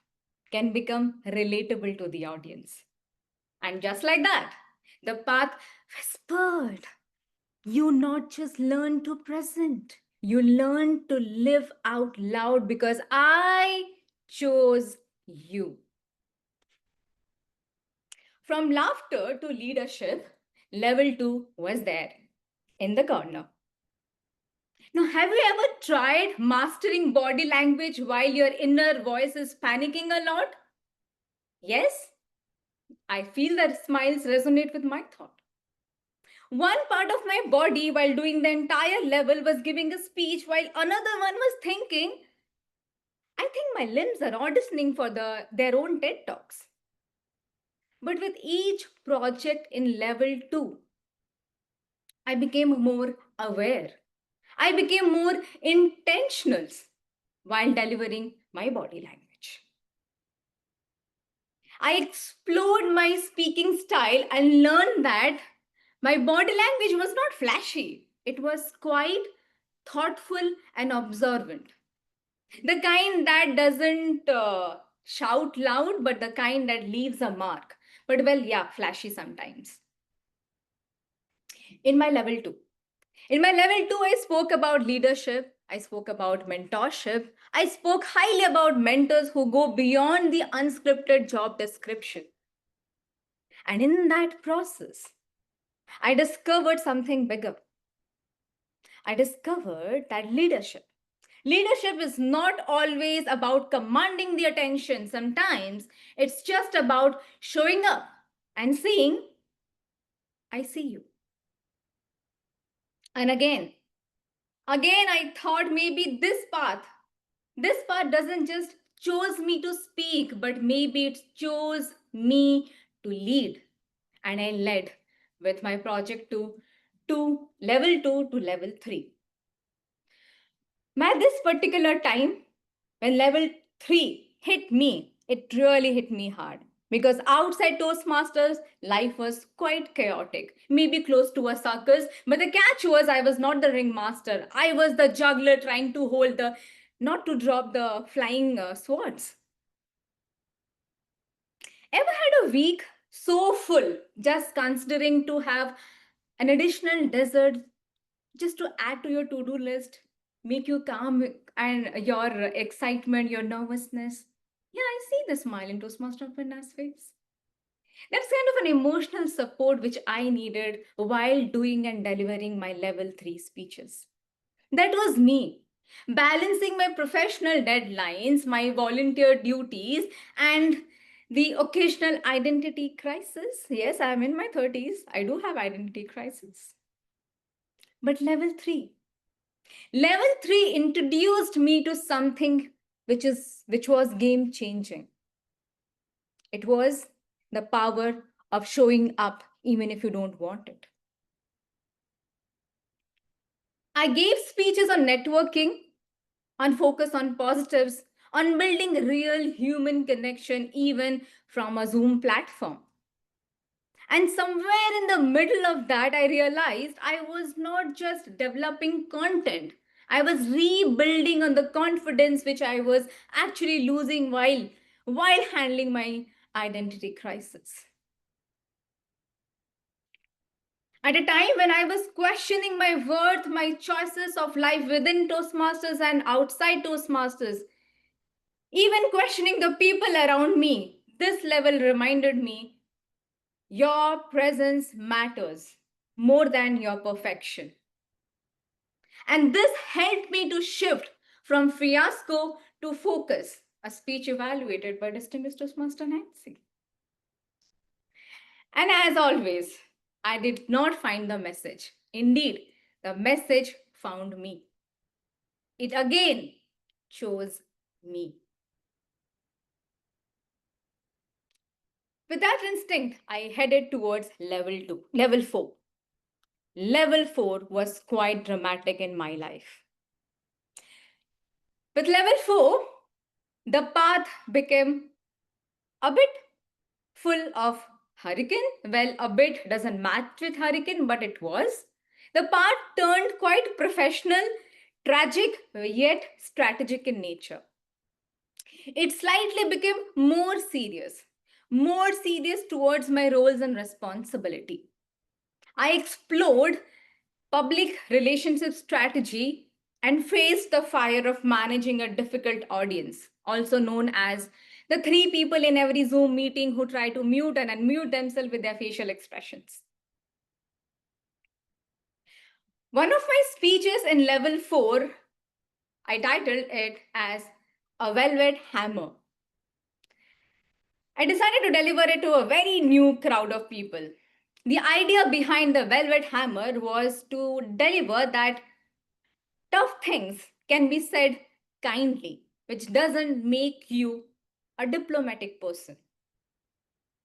can become relatable to the audience. And just like that, the path whispered, you not just learn to present, you learn to live out loud because I chose you. From laughter to leadership, level 2 was there in the corner. Now, have you ever tried mastering body language while your inner voice is panicking a lot? Yes? I feel that smiles resonate with my thought. One part of my body while doing the entire level was giving a speech while another one was thinking, I think my limbs are auditioning for their own TED Talks. But with each project in level 2, I became more aware. I became more intentional while delivering my body language. I explored my speaking style and learned that my body language was not flashy. It was quite thoughtful and observant. The kind that doesn't shout loud, but the kind that leaves a mark. But well, yeah, flashy sometimes. In my level 2, I spoke about leadership. I spoke about mentorship. I spoke highly about mentors who go beyond the unscripted job description. And in that process, I discovered something bigger. I discovered that leadership is not always about commanding the attention. Sometimes it's just about showing up and saying, I see you. And again, I thought maybe this path doesn't just chose me to speak, but maybe it chose me to lead. And I led with my project to to level 2 to level 3. At this particular time, when level 3 hit me, it really hit me hard. Because outside Toastmasters, life was quite chaotic, maybe close to a circus. But the catch was I was not the ringmaster. I was the juggler trying to hold the, not to drop the flying swords. Ever had a week so full, just considering to have an additional dessert just to add to your to-do list, make you calm and your excitement, your nervousness? Yeah, I see the smile in Toastmaster Aparna's face. That's kind of an emotional support which I needed while doing and delivering my level 3 speeches. That was me, balancing my professional deadlines, my volunteer duties, and the occasional identity crisis. Yes, I'm in my 30s. I do have identity crisis. But level 3 introduced me to something which was game changing. It was the power of showing up even if you don't want it. I gave speeches on networking, on focus on positives, on building real human connection even from a Zoom platform. And somewhere in the middle of that, I realized I was not just developing content. I was rebuilding on the confidence which I was actually losing while handling my identity crisis. At a time when I was questioning my worth, my choices of life within Toastmasters and outside Toastmasters, even questioning the people around me, this level reminded me your presence matters more than your perfection. And this helped me to shift from fiasco to focus, a speech evaluated by distinguished Toastmaster Nancy. And as always, I did not find the message. Indeed, the message found me. It again chose me. With that instinct, I headed towards level 4. Level 4 was quite dramatic in my life. With level 4, the path became a bit full of hurricane. Well, a bit doesn't match with hurricane, but it was. The path turned quite professional, tragic, yet strategic in nature. It slightly became more serious towards my roles and responsibility. I explored public relationship strategy and faced the fire of managing a difficult audience, also known as the 3 people in every Zoom meeting who try to mute and unmute themselves with their facial expressions. One of my speeches in level 4, I titled it as a velvet hammer. I decided to deliver it to a very new crowd of people. The idea behind the velvet hammer was to deliver that tough things can be said kindly, which doesn't make you a diplomatic person.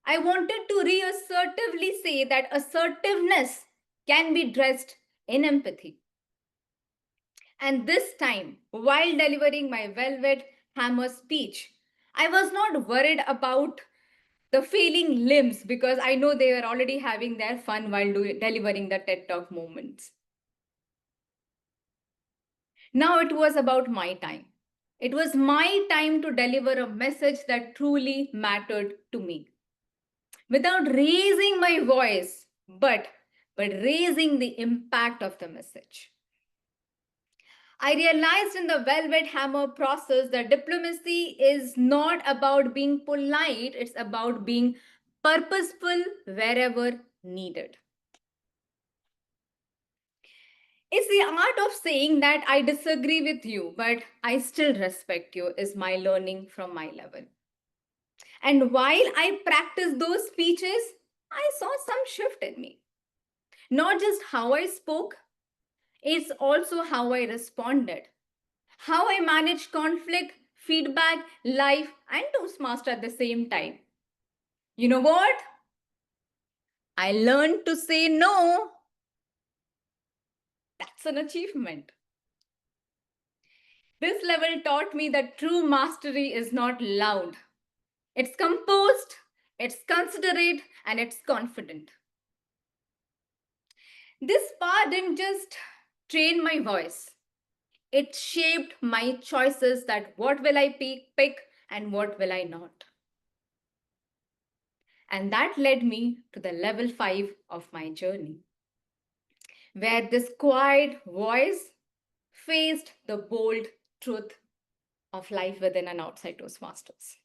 I wanted to reassertively say that assertiveness can be dressed in empathy. And this time, while delivering my velvet hammer speech, I was not worried about the failing limbs because I know they were already having their fun while delivering the TED Talk moments. Now it was about my time. It was my time to deliver a message that truly mattered to me. Without raising my voice, but raising the impact of the message. I realized in the velvet hammer process that diplomacy is not about being polite, it's about being purposeful wherever needed. It's the art of saying that I disagree with you, but I still respect you is my learning from my level. And while I practiced those speeches, I saw some shift in me. Not just how I spoke, it's also how I responded. How I managed conflict, feedback, life, and Toastmaster at the same time. You know what? I learned to say no. That's an achievement. This level taught me that true mastery is not loud. It's composed, it's considerate, and it's confident. This part didn't just train my voice. It shaped my choices that what will I pick and what will I not. And that led me to the level 5 of my journey, where this quiet voice faced the bold truth of life within and outside Toastmasters.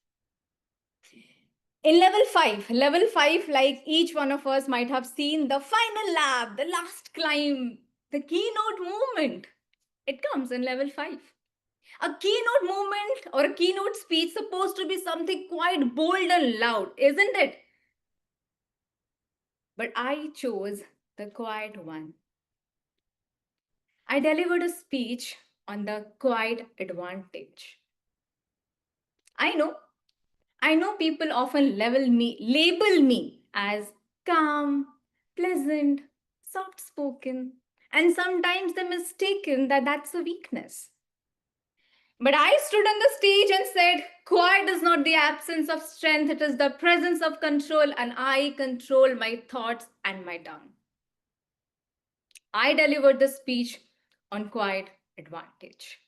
In level 5, like each one of us might have seen the final lap, the last climb, the keynote moment. It comes in level 5. A keynote moment or a keynote speech supposed to be something quite bold and loud, isn't it? But I chose the quiet one. I delivered a speech on the quiet advantage. I know people often label me as calm, pleasant, soft-spoken, and sometimes they're mistaken that that's a weakness. But I stood on the stage and said, quiet is not the absence of strength, it is the presence of control, and I control my thoughts and my tongue. I delivered the speech on quiet advantage.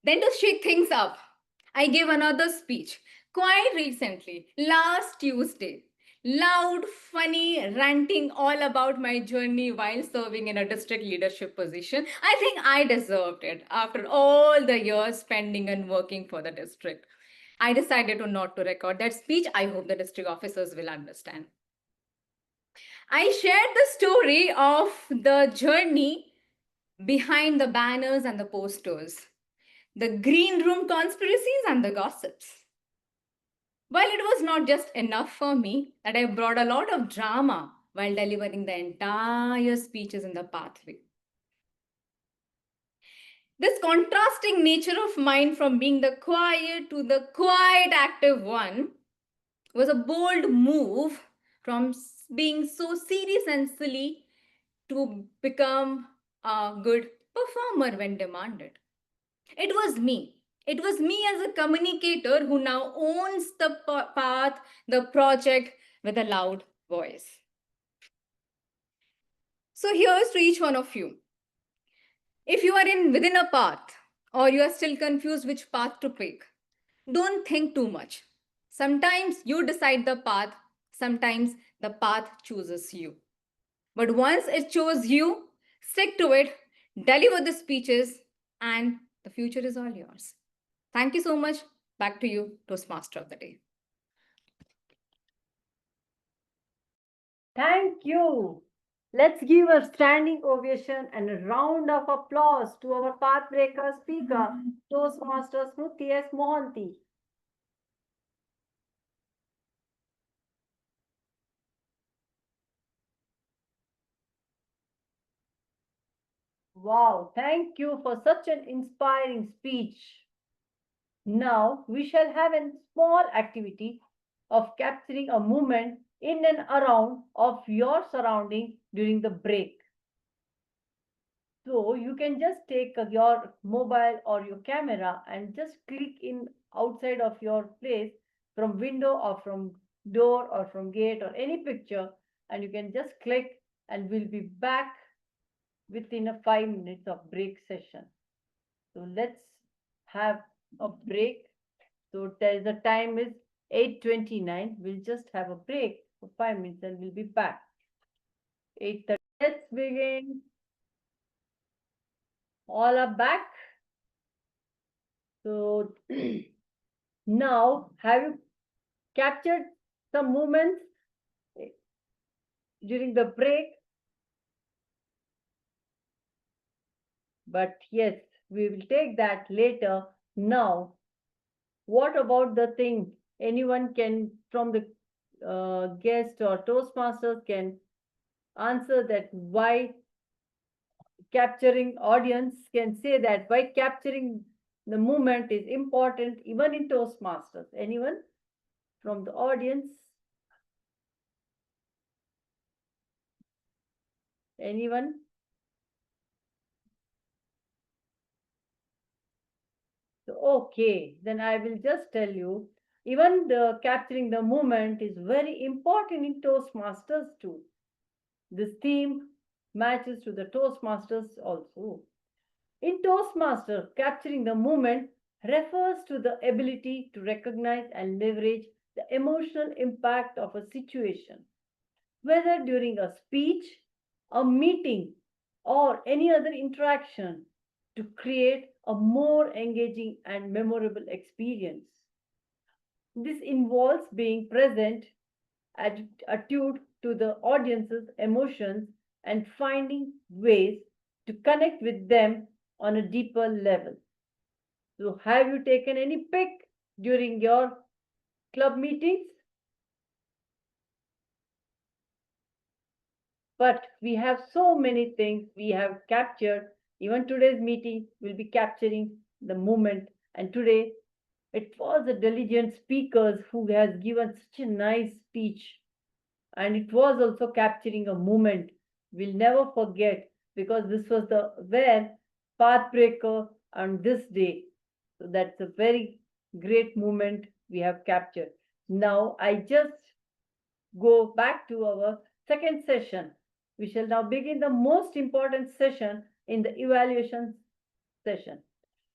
Then to shake things up, I gave another speech quite recently, last Tuesday. Loud, funny, ranting all about my journey while serving in a district leadership position. I think I deserved it after all the years spending and working for the district. I decided not to record that speech. I hope the district officers will understand. I shared the story of the journey behind the banners and the posters, the green room conspiracies and the gossips. While it was not just enough for me that I brought a lot of drama while delivering the entire speeches in the pathway. This contrasting nature of mine from being the quiet to the quite active one was a bold move from being so serious and silly to become a good performer when demanded. It was me. It was me as a communicator who now owns the path, the project with a loud voice. So here's to each one of you. If you are within a path or you are still confused which path to pick, don't think too much. Sometimes you decide the path, sometimes the path chooses you. But once it chose you, stick to it, deliver the speeches, and the future is all yours. Thank you so much. Back to you, Toastmaster of the Day. Thank you. Let's give a standing ovation and a round of applause to our pathbreaker speaker, Toastmaster Smruti S. Mohanty. Wow, thank you for such an inspiring speech. Now we shall have a small activity of capturing a moment in and around of your surrounding during the break. So you can just take your mobile or your camera and just click in outside of your place from window or from door or from gate or any picture, and you can just click and we'll be back within a 5 minutes of break session. So let's have a break. So the time is 8:29. We'll just have a break for 5 minutes and we'll be back. 8:30. Let's begin. All are back. So now, have you captured some moments during the break? But yes, we will take that later. Now, what about the thing? Anyone can, from the guest or Toastmasters, can answer that why capturing audience can say that why capturing the moment is important even in Toastmasters. Anyone from the audience? Anyone? Okay, then I will just tell you, even the capturing the moment is very important in Toastmasters too. This theme matches to the Toastmasters also. In Toastmaster, capturing the moment refers to the ability to recognize and leverage the emotional impact of a situation, whether during a speech, a meeting, or any other interaction, to create a more engaging and memorable experience. This involves being present, attuned to the audience's emotions, and finding ways to connect with them on a deeper level. So, have you taken any pic during your club meetings? But we have so many things we have captured. Even today's meeting will be capturing the moment. And today it was the diligent speakers who has given such a nice speech. And it was also capturing a moment we'll never forget, because this was the where pathbreaker on this day. So that's a very great moment we have captured. Now I just go back to our second session. We shall now begin the most important session in the evaluation session.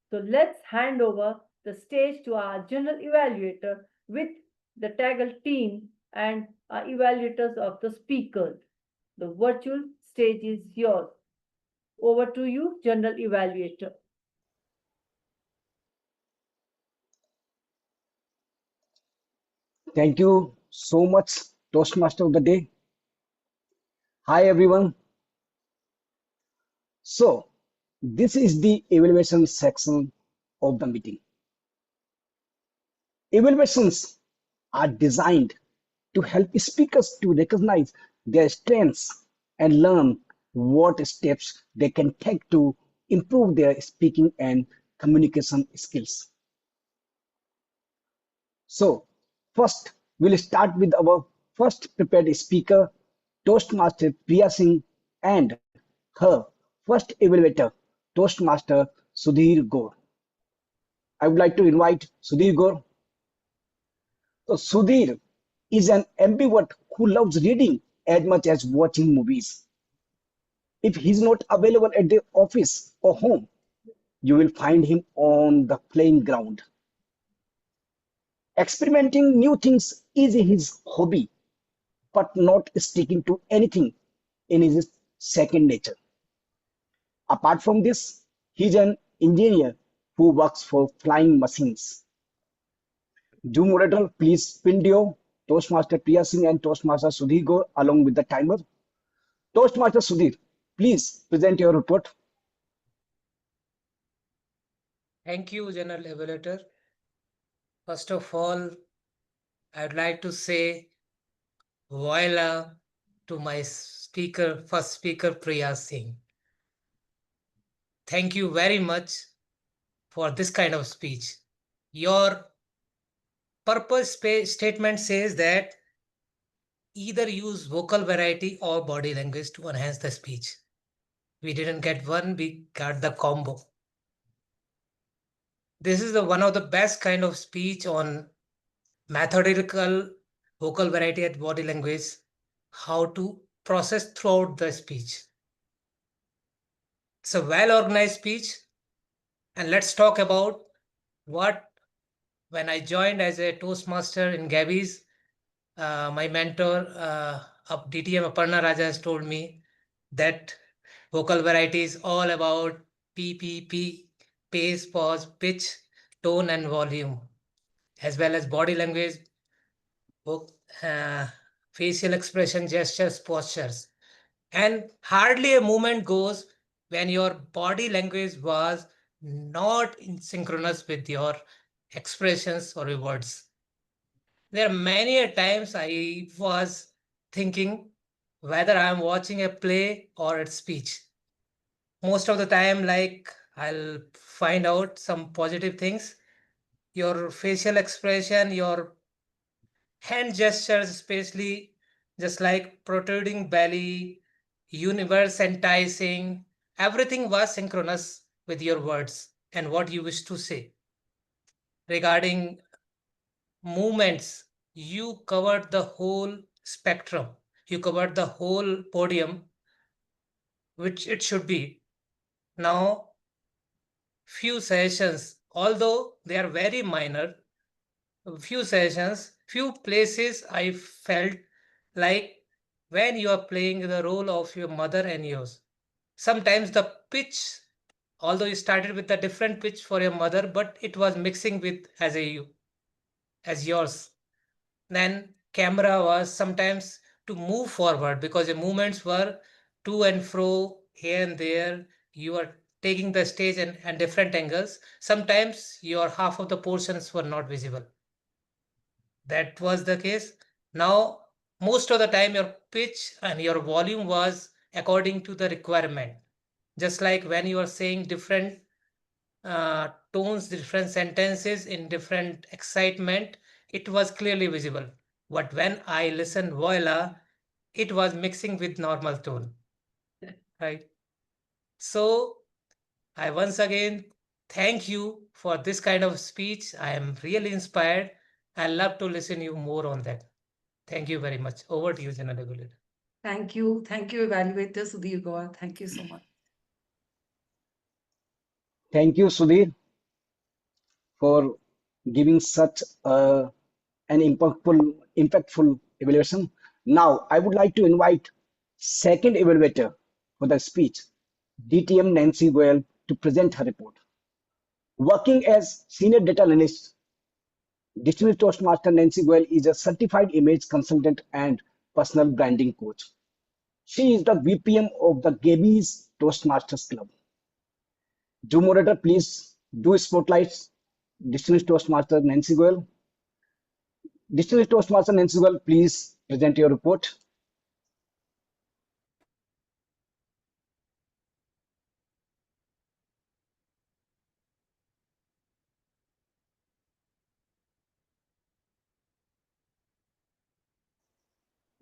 So let's hand over the stage to our general evaluator with the TAGL team and our evaluators of the speakers. The virtual stage is yours. Over to you, general evaluator. Thank you so much, Toastmaster of the day. Hi, everyone. So, this is the evaluation section of the meeting. Evaluations are designed to help speakers to recognize their strengths and learn what steps they can take to improve their speaking and communication skills. So, first, we'll start with our first prepared speaker, Toastmaster Priya Singh, and her first evaluator, Toastmaster Sudhir Gaur. I would like to invite Sudhir Gaur. So, Sudhir is an ambivert who loves reading as much as watching movies. If he's not available at the office or home, you will find him on the playing ground. Experimenting new things is his hobby, but not sticking to anything in his second nature. Apart from this, he's an engineer who works for flying machines. Do moderator, please pin your Toastmaster Priya Singh and Toastmaster Sudhir Gaur along with the timer. Toastmaster Sudhir, please present your report. Thank you, General Evaluator. First of all, I'd like to say voila to my speaker, first speaker, Priya Singh. Thank you very much for this kind of speech. Your purpose statement says that either use vocal variety or body language to enhance the speech. We didn't get one, we got the combo. This is one of the best kind of speech on methodical vocal variety and body language, how to process throughout the speech. It's a well-organized speech. And let's talk about what, when I joined as a Toastmaster in Gabbys, my mentor of DTM Aparna Raja has told me that vocal variety is all about PPP, pace, pause, pitch, tone, and volume, as well as body language, facial expression, gestures, postures. And hardly a moment goes when your body language was not in synchronous with your expressions or words. There are many a times I was thinking whether I'm watching a play or a speech. Most of the time, like, I'll find out some positive things. Your facial expression, your hand gestures, especially just like protruding belly, universe enticing, everything was synchronous with your words and what you wish to say. regarding movements, you covered the whole spectrum. You covered the whole podium, which it should be. Now, few sessions, although they are very minor, few sessions, few places I felt like when you are playing the role of your mother and yours. Sometimes the pitch, although you started with a different pitch for your mother, but it was mixing with as yours. Then camera was sometimes to move forward because your movements were to and fro, here and there. You are taking the stage and different angles. Sometimes your half of the portions were not visible. That was the case. Now, most of the time, your pitch and your volume was according to the requirement. Just like when you are saying different tones, different sentences in different excitement, it was clearly visible. But when I listened voila, it was mixing with normal tone, right? So I once again thank you for this kind of speech. I am really inspired. I love to listen you more on that. Thank you very much. Over to you, General Regulator. Thank you. Thank you, Evaluator Sudhir Gaur. Thank you so much. Thank you, Sudhir, for giving such an impactful evaluation. Now, I would like to invite second evaluator for the speech, DTM Nancy Goel, to present her report. Working as senior data analyst, Distinguished Toastmaster Nancy Goel is a certified image consultant and personal branding coach. She is the VPM of the Gabbys Toastmasters Club. Do moderator, please do spotlights. Distinguished Toastmaster Nancy Goel. Distinguished Toastmaster Nancy Goel, please present your report.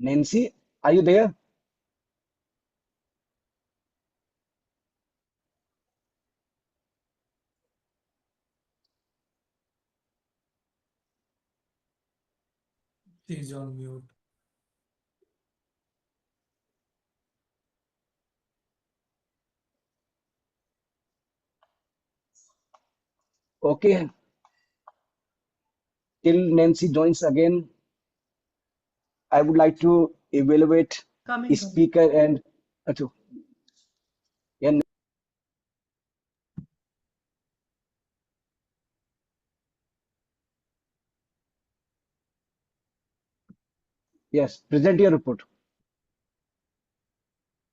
Nancy, are you there? She's on mute. Okay. Till Nancy joins again, I would like to evaluate speaker and yeah, yes, present your report.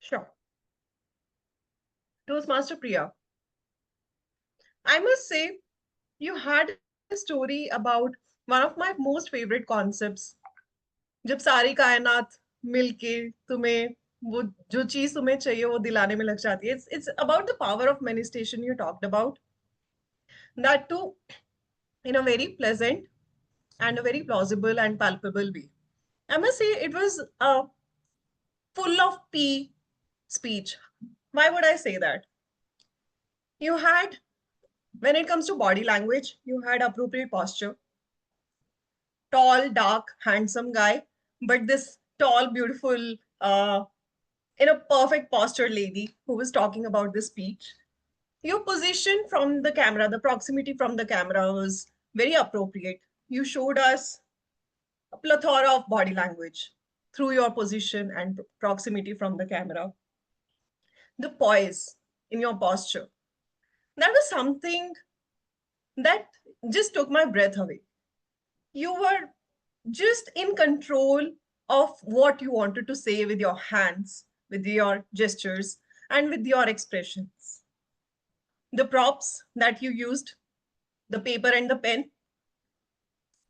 Sure. Toastmaster Priya, I must say, you had a story about one of my most favorite concepts. जब सारी कायनात मिलके तुम्हें वो जो चीज तुम्हें चाहिए वो दिलाने में लग जाती है. It's about the power of manifestation you talked about. That too in a very pleasant and a very plausible and palpable way. I must say it was a full of P speech. Why would I say that? You had, when it comes to body language, you had appropriate posture. Tall, dark, handsome guy, but this tall, beautiful, in a perfect posture lady who was talking about this speech. Your position from the camera, the proximity from the camera was very appropriate. You showed us a plethora of body language through your position and proximity from the camera. The poise in your posture, that was something that just took my breath away. You were just in control of what you wanted to say with your hands, with your gestures, and with your expressions. The props that you used, the paper and the pen,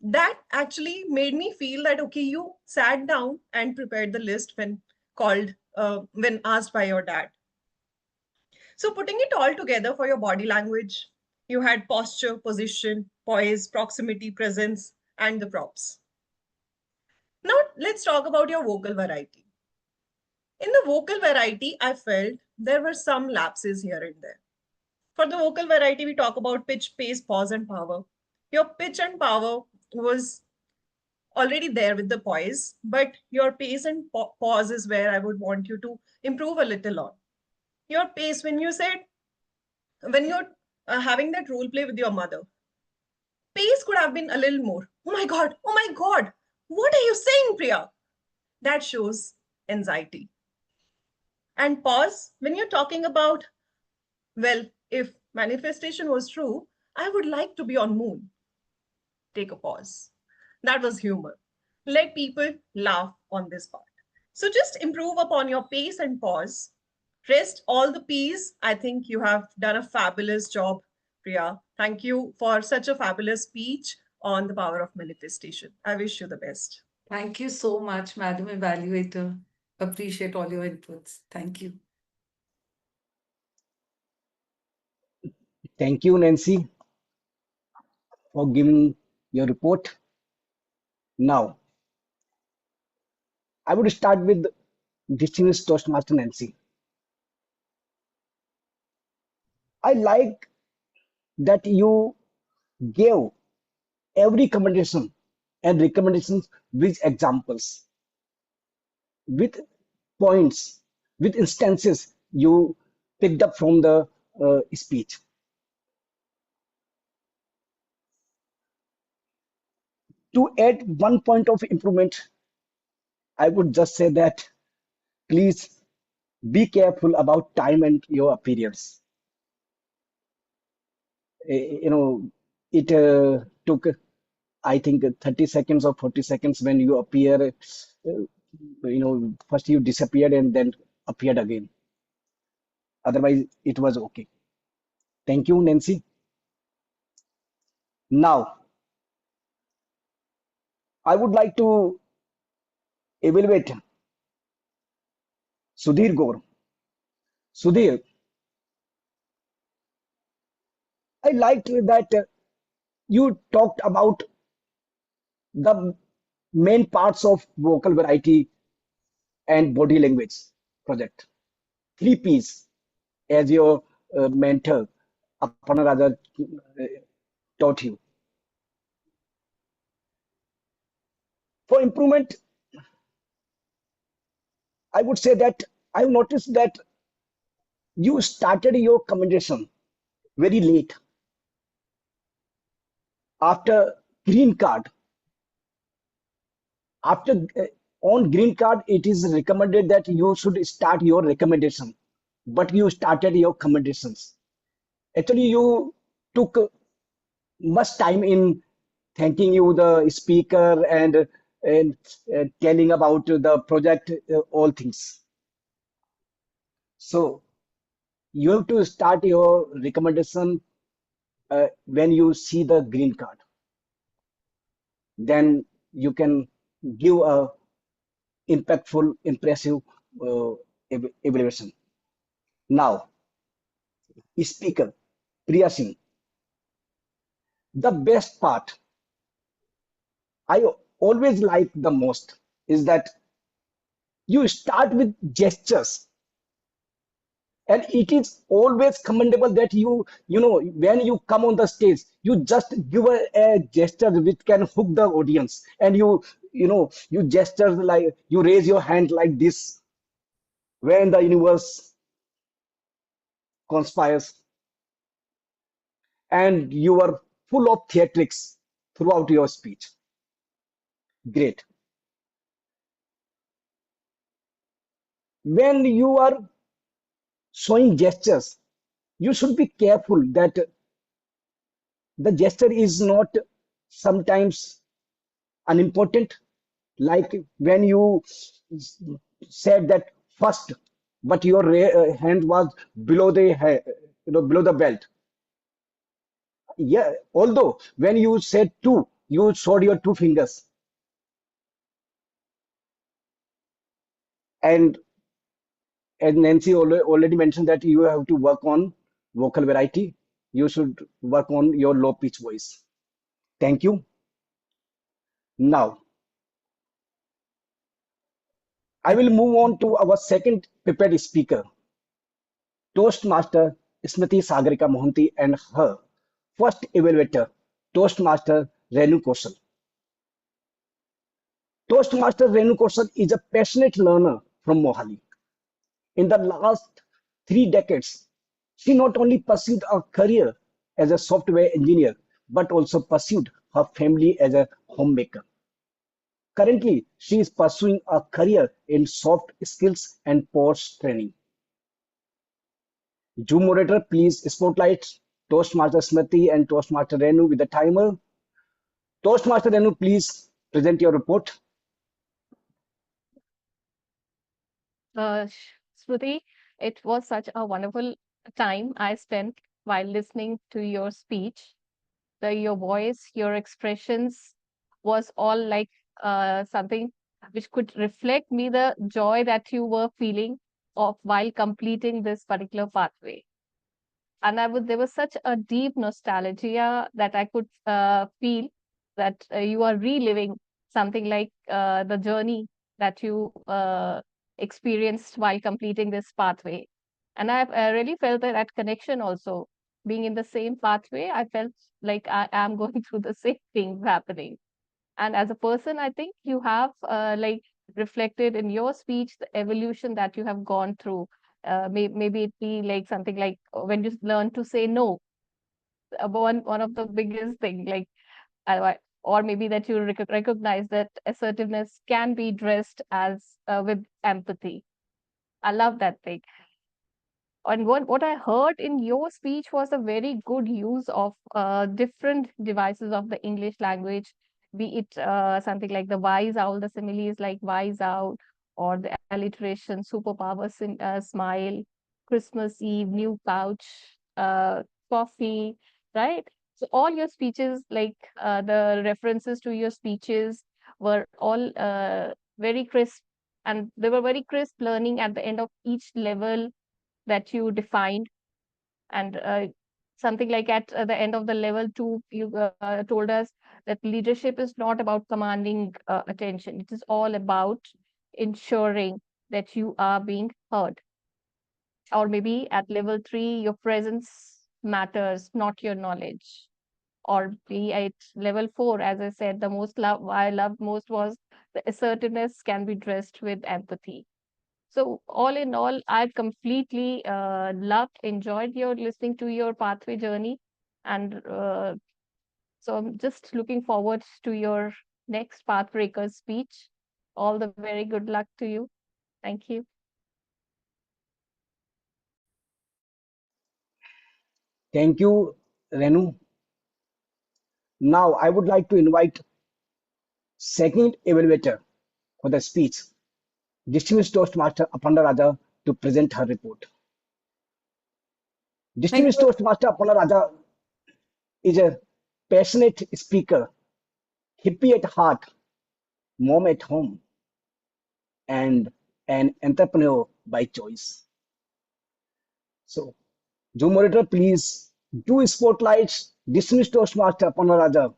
that actually made me feel that, okay, you sat down and prepared the list when when asked by your dad. So putting it all together for your body language, you had posture, position, poise, proximity, presence, and the props. Now let's talk about your vocal variety. In the vocal variety, I felt there were some lapses here and there. For the vocal variety, we talk about pitch, pace, pause, and power. Your pitch and power was already there with the poise, but your pace and pause is where I would want you to improve a little on. Your pace, when you said, when you're having that role play with your mother, pace could have been a little more. Oh my God, what are you saying, Priya? That shows anxiety. And pause, when you're talking about, well, if manifestation was true, I would like to be on moon. Take a pause. That was humor. Let people laugh on this part. So just improve upon your pace and pause. Rest all the P's. I think you have done a fabulous job, Priya. Thank you for such a fabulous speech on the power of manifestation. I wish you the best. Thank you so much, Madam Evaluator. Appreciate all your inputs. Thank you. Thank you, Nancy, for giving your report. Now, I would start with distinguished Toastmaster Nancy. I like that you gave every commendation and recommendations with examples, with points, with instances you picked up from the speech. To add one point of improvement, I would just say that please be careful about time and your appearance. It took, I think, 30 seconds or 40 seconds when you appear. First you disappeared and then appeared again. Otherwise, it was okay. Thank you, Nancy. Now, I would like to evaluate Sudhir Gaur. Sudhir, I liked that you talked about the main parts of vocal variety and body language project. 3 Ps as your mentor, Aparna Raja, taught you. For improvement, I would say that I've noticed that you started your commendation very late. After green card, after on green card, it is recommended that you should start your recommendation, but you started your commendations. Actually, you took much time in thanking you, the speaker, and telling about the project, all things. So you have to start your recommendation when you see the green card. Then you can give a impactful, impressive evaluation. Now, speaker Priya Singh. The best part I always like the most is that you start with gestures, and it is always commendable that when you come on the stage, you just give a gesture which can hook the audience, and you gesture like you raise your hand like this when the universe conspires, and you are full of theatrics throughout your speech. Great. When you are showing gestures, you should be careful that the gesture is not sometimes unimportant, like when you said that first, but your hand was below below the belt. Yeah, although when you said two, you showed your 2 fingers. And as Nancy already mentioned that you have to work on vocal variety. You should work on your low pitch voice. Thank you. Now, I will move on to our second prepared speaker, Toastmaster Smruti Sagarika Mohanty, and her first evaluator, Toastmaster Renu Kaushal. Toastmaster Renu Kaushal is a passionate learner from Mohali. In the last 3 decades, she not only pursued a career as a software engineer, but also pursued her family as a homemaker. Currently, she is pursuing a career in soft skills and post training. Zoom moderator, please spotlight Toastmaster Smruti and Toastmaster Renu with the timer. Toastmaster Renu, please present your report. Smruti, it was such a wonderful time I spent while listening to your speech. Your voice, your expressions was all like something which could reflect me the joy that you were feeling of while completing this particular pathway. And there was such a deep nostalgia that I could feel that you are reliving something like the journey that you experienced while completing this pathway. And I've really felt that connection also. Being in the same pathway, I felt like I am going through the same things happening. And as a person, I think you have like reflected in your speech the evolution that you have gone through. Maybe it be like something like when you learn to say no, one of the biggest thing, like or maybe that you recognize that assertiveness can be dressed as with empathy. I love that thing. And what I heard in your speech was a very good use of different devices of the English language, be it something like the wise owl, the similes like wise owl, or the alliteration, superpower, smile, Christmas Eve, new pouch, coffee, right? So all your speeches, like the references to your speeches were all very crisp, and they were very crisp learning at the end of each level that you defined. And something like at the end of the level 2, you told us that leadership is not about commanding attention. It is all about ensuring that you are being heard. Or maybe at level 3, your presence matters, not your knowledge. Or be at level 4, as I said, the most I loved most was the assertiveness can be dressed with empathy. So all in all, I completely loved, enjoyed your listening to your pathway journey. And so I'm just looking forward to your next Pathbreakers speech. All the very good luck to you. Thank you. Thank you, Renu. Now I would like to invite second evaluator for the speech, distinguished Toastmaster Aparna Raja, to present her report. Distinguished Toastmaster Aparna Raja is a passionate speaker, hippie at heart, mom at home, and an entrepreneur by choice. So, Zoom moderator, please do spotlights. Distinguished Toastmaster Aparna Raja.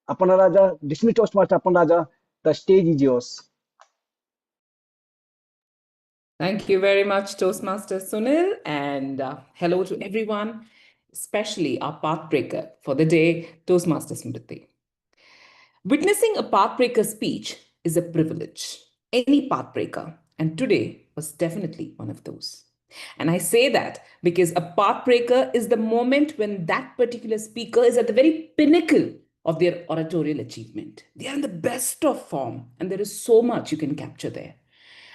Aparna Raja, distinguished Toastmaster Aparna Raja, the stage is yours. Thank you very much, Toastmaster Sunil, and hello to everyone, especially our pathbreaker for the day, Toastmaster Smruti. Witnessing a pathbreaker speech is a privilege, any pathbreaker, and today was definitely one of those. And I say that because a pathbreaker is the moment when that particular speaker is at the very pinnacle of their oratorial achievement. They are in the best of form, and there is so much you can capture there.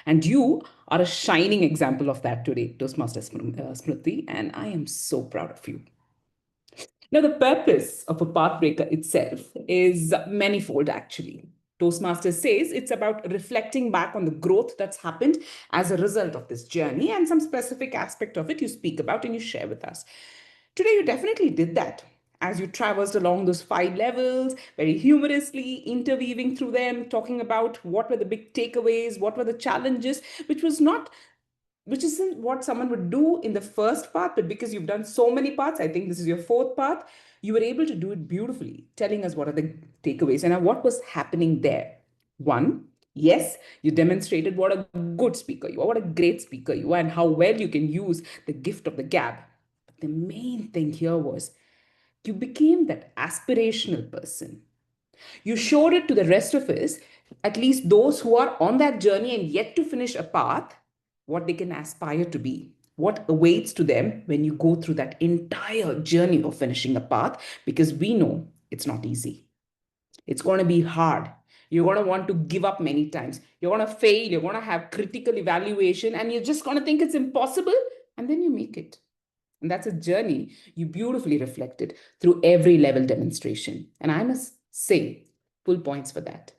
And you are a shining example of that today, Toastmaster Smruti, and I am so proud of you. Now, the purpose of a pathbreaker itself is manifold, actually. Toastmasters says it's about reflecting back on the growth that's happened as a result of this journey, and some specific aspect of it you speak about and you share with us. Today, you definitely did that as you traversed along those 5 levels, very humorously interweaving through them, talking about what were the big takeaways, what were the challenges, which isn't what someone would do in the first part, but because you've done so many parts, I think this is your 4th part, you were able to do it beautifully, telling us what are the takeaways and what was happening there. 1, yes, you demonstrated what a good speaker you are, what a great speaker you are, and how well you can use the gift of the gab. But the main thing here was You became that aspirational person. You showed it to the rest of us, at least those who are on that journey and yet to finish a path, what they can aspire to be, what awaits to them when you go through that entire journey of finishing a path, because we know it's not easy. It's going to be hard. You're going to want to give up many times. You're going to fail. You're going to have critical evaluation, and you're just going to think it's impossible, and then you make it. And that's a journey you beautifully reflected through every level demonstration. And I must say, full points for that.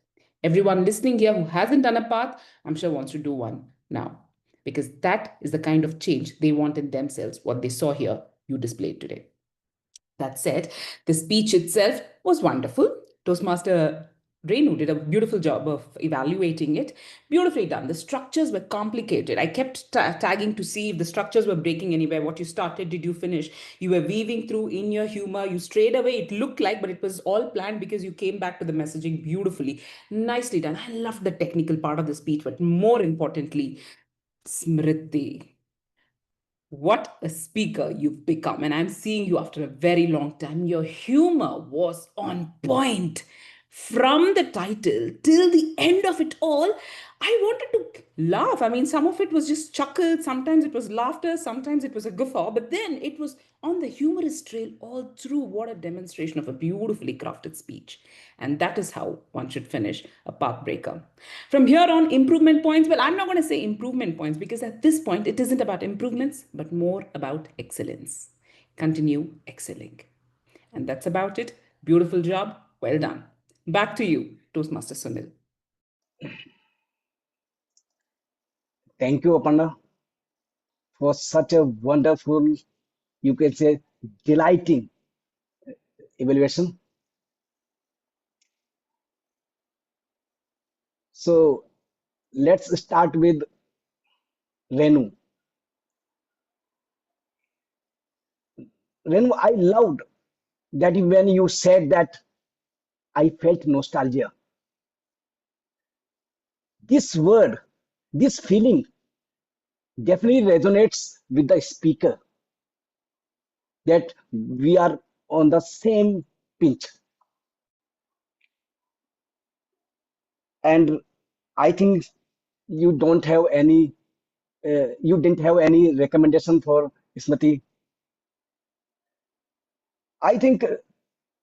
Everyone listening here who hasn't done a path, I'm sure wants to do one now, because that is the kind of change they want in themselves, what they saw here, you displayed today. That said, the speech itself was wonderful. Toastmaster Renu did a beautiful job of evaluating it. Beautifully done. The structures were complicated. I kept tagging to see if the structures were breaking anywhere. What you started, did you finish? You were weaving through in your humor. You strayed away. It looked like, but it was all planned because you came back to the messaging beautifully. Nicely done. I loved the technical part of the speech, but more importantly, Smriti. What a speaker you've become. And I'm seeing you after a very long time. Your humor was on point. From the title till the end of it all, I wanted to laugh. I mean, some of it was just chuckle, sometimes it was laughter, sometimes it was a guffaw, but then it was on the humorous trail all through. What a demonstration of a beautifully crafted speech. And that is how one should finish a pathbreaker. From here on, improvement points. Well, I'm not going to say improvement points because at this point, it isn't about improvements, but more about excellence. Continue excelling. And that's about it. Beautiful job. Well done. Back to you, Toastmaster Sunil. Thank you, Aparna, for such a wonderful, you can say, delighting evaluation. So let's start with Renu. Renu, I loved that when you said that I felt nostalgia. This word, this feeling definitely resonates with the speaker, that we are on the same pitch. And I think you don't have any, you didn't have any recommendation for Smriti. I think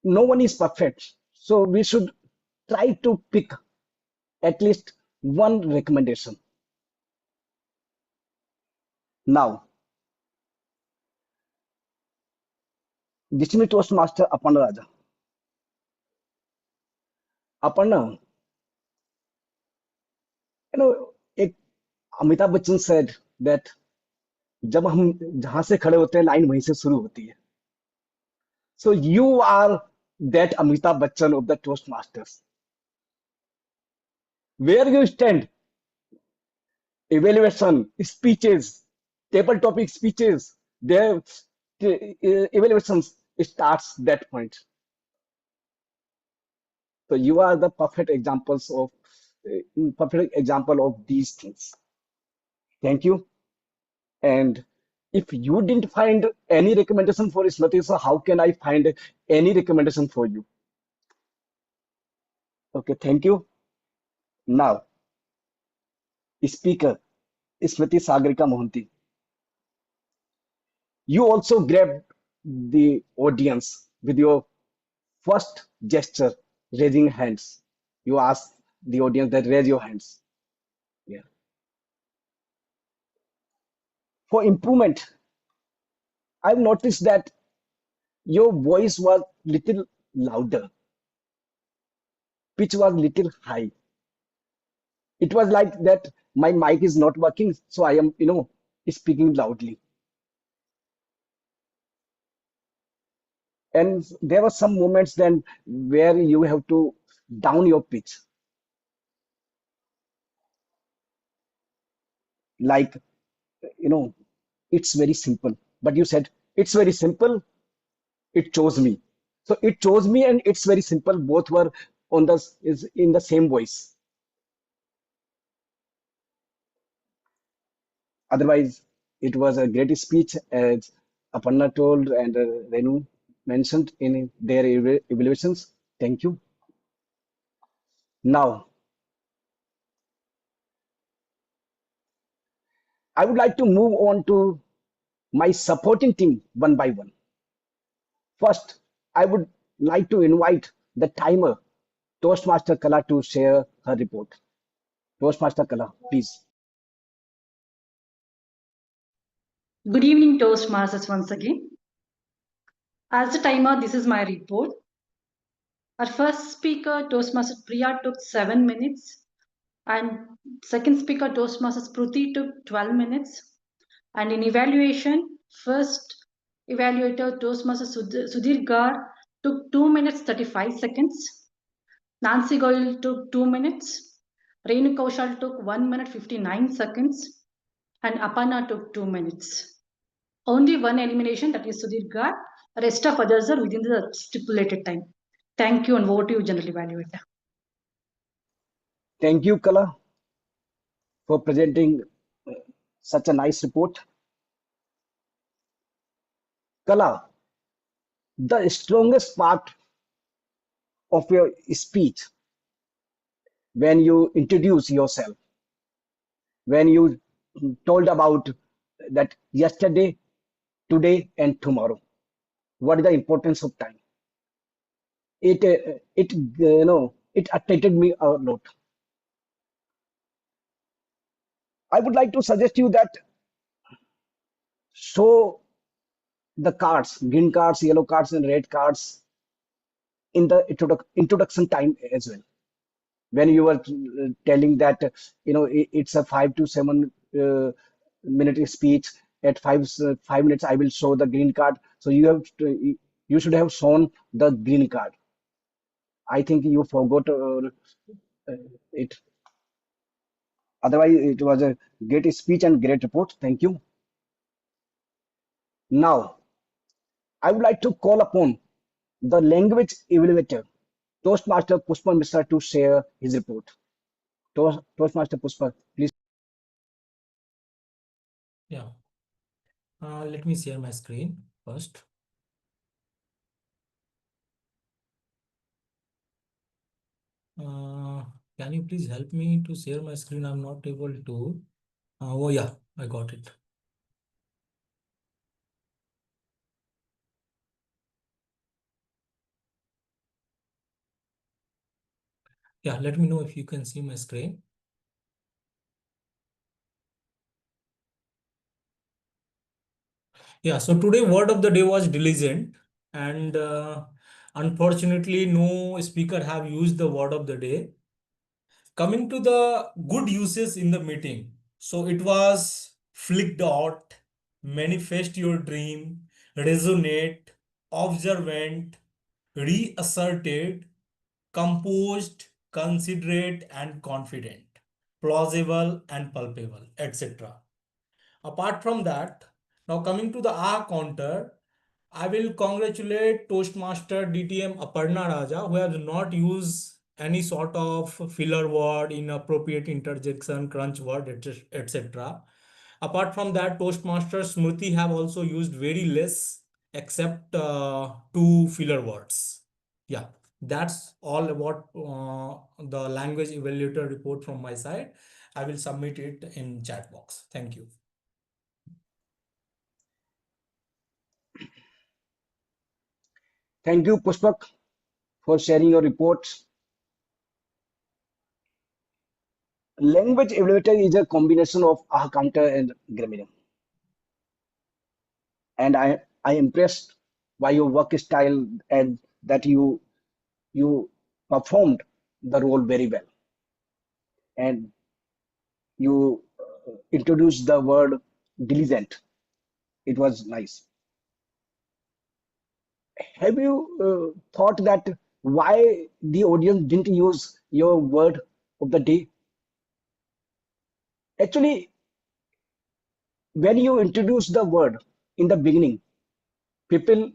no one is perfect, so we should try to pick at least one recommendation. Now, distinguished Toastmaster Aparna Raja. Aparna, एक Amitabh Bachchan said that जब हम जहां से खड़े होते हैं line वहीं से शुरू होती है. So you are that Amitabh Bachchan of the Toastmasters. Where you stand, evaluation, speeches, table topic speeches, their evaluations starts that point. So you are the perfect example of these things. Thank you. And if you didn't find any recommendation for Smriti, so how can I find any recommendation for you? Okay, thank you. Now, speaker Smriti Sagarika Mohanty. You also grabbed the audience with your first gesture, raising hands. You asked the audience that raise your hands. Yeah. For improvement, I've noticed that your voice was little louder. Pitch was little high. It was like that my mic is not working, so I am, speaking loudly. And there were some moments then where you have to down your pitch. Like, it's very simple. But you said, it's very simple. It chose me. So it chose me and it's very simple. Both were is in the same voice. Otherwise, it was a great speech, as Aparna told and Renu mentioned in their evaluations. Thank you. Now, I would like to move on to my supporting team one by one. First, I would like to invite the timer, Toastmaster Kala, to share her report. Toastmaster Kala, please. Good evening, Toastmasters, once again. As a timer, this is my report. Our first speaker, Toastmaster Priya, took 7 minutes. And second speaker, Toastmaster Smruti, took 12 minutes. And in evaluation, first evaluator, Toastmaster Sudhir Gaur, took 2 minutes 35 seconds. Nancy Goel took 2 minutes. Renu Kaushal took 1 minute 59 seconds. And Aparna took 2 minutes. Only one elimination, that is Sudhir Gaur. Rest of others are within the stipulated time. Thank you, and over to you, General Evaluator. Thank you, Kala, for presenting such a nice report. Kala, the strongest part of your speech when you introduce yourself, when you told about that yesterday, today, and tomorrow, what is the importance of time? It attracted me a lot. I would like to suggest you that show the cards, green cards, yellow cards, and red cards in the introduction time as well. When you were telling that it's a 5 to 7 minute speech, at 5 minutes I will show the green card. So you should have shown the green card. I think you forgot it. Otherwise, it was a great speech and great report. Thank you. Now, I would like to call upon the language evaluator, Toastmaster Pushpak Mishra, to share his report. Toastmaster Pushpak, please. Yeah. Let me share my screen first. Can you please help me to share my screen? I'm not able to. Oh yeah, I got it. Yeah, let me know if you can see my screen. Yeah, so today word of the day was diligent, and unfortunately no speaker have used the word of the day. Coming to the good uses in the meeting. So it was flicked out, manifest your dream, resonate, observant, reasserted, composed, considerate and confident, plausible and palpable, etc. Apart from that, now coming to the R counter, I will congratulate Toastmaster DTM Aparna Raja, who has not used any sort of filler word, inappropriate interjection, crunch word, etc. Apart from that, Toastmaster Smruti have also used very less, except 2 filler words. Yeah, that's all about the language evaluator report from my side. I will submit it in chat box. Thank you. Thank you, Pushpak, for sharing your reports. Language evaluator is a combination of aha counter and grammar. And I impressed by your work style and that you performed the role very well. And you introduced the word diligent. It was nice. Have you thought that why the audience didn't use your word of the day? Actually, when you introduce the word in the beginning, people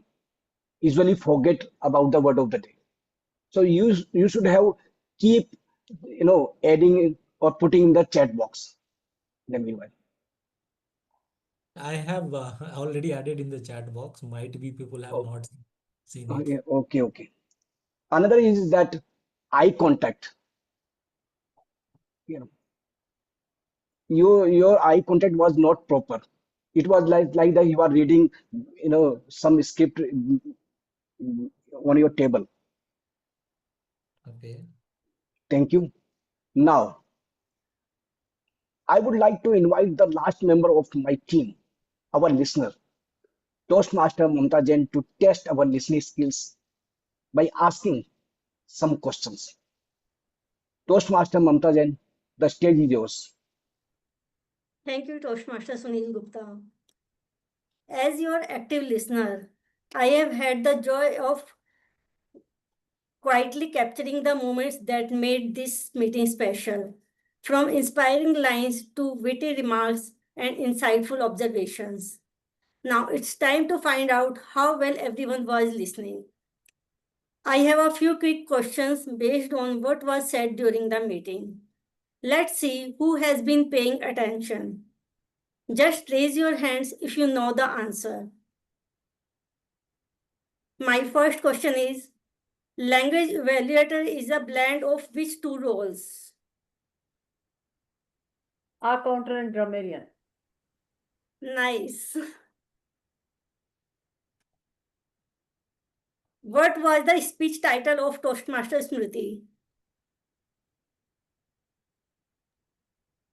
usually forget about the word of the day. So you should have keep adding or putting in the chat box. Then meanwhile, I have already added in the chat box. Might be people have not seen. Okay. Another is that eye contact. You know, your eye contact was not proper. It was like that you are reading, some script on your table. Okay. Thank you. Now, I would like to invite the last member of my team, our listener, Toastmaster Mamta Jain, to test our listening skills by asking some questions. Toastmaster Mamta Jain, the stage is yours. Thank you, Toastmaster Sunil Gupta. As your active listener, I have had the joy of quietly capturing the moments that made this meeting special, from inspiring lines to witty remarks and insightful observations. Now it's time to find out how well everyone was listening. I have a few quick questions based on what was said during the meeting. Let's see who has been paying attention. Just raise your hands if you know the answer. My first question is, language evaluator is a blend of which two roles? Accountant and grammarian. Nice. What was the speech title of Toastmaster Smruti?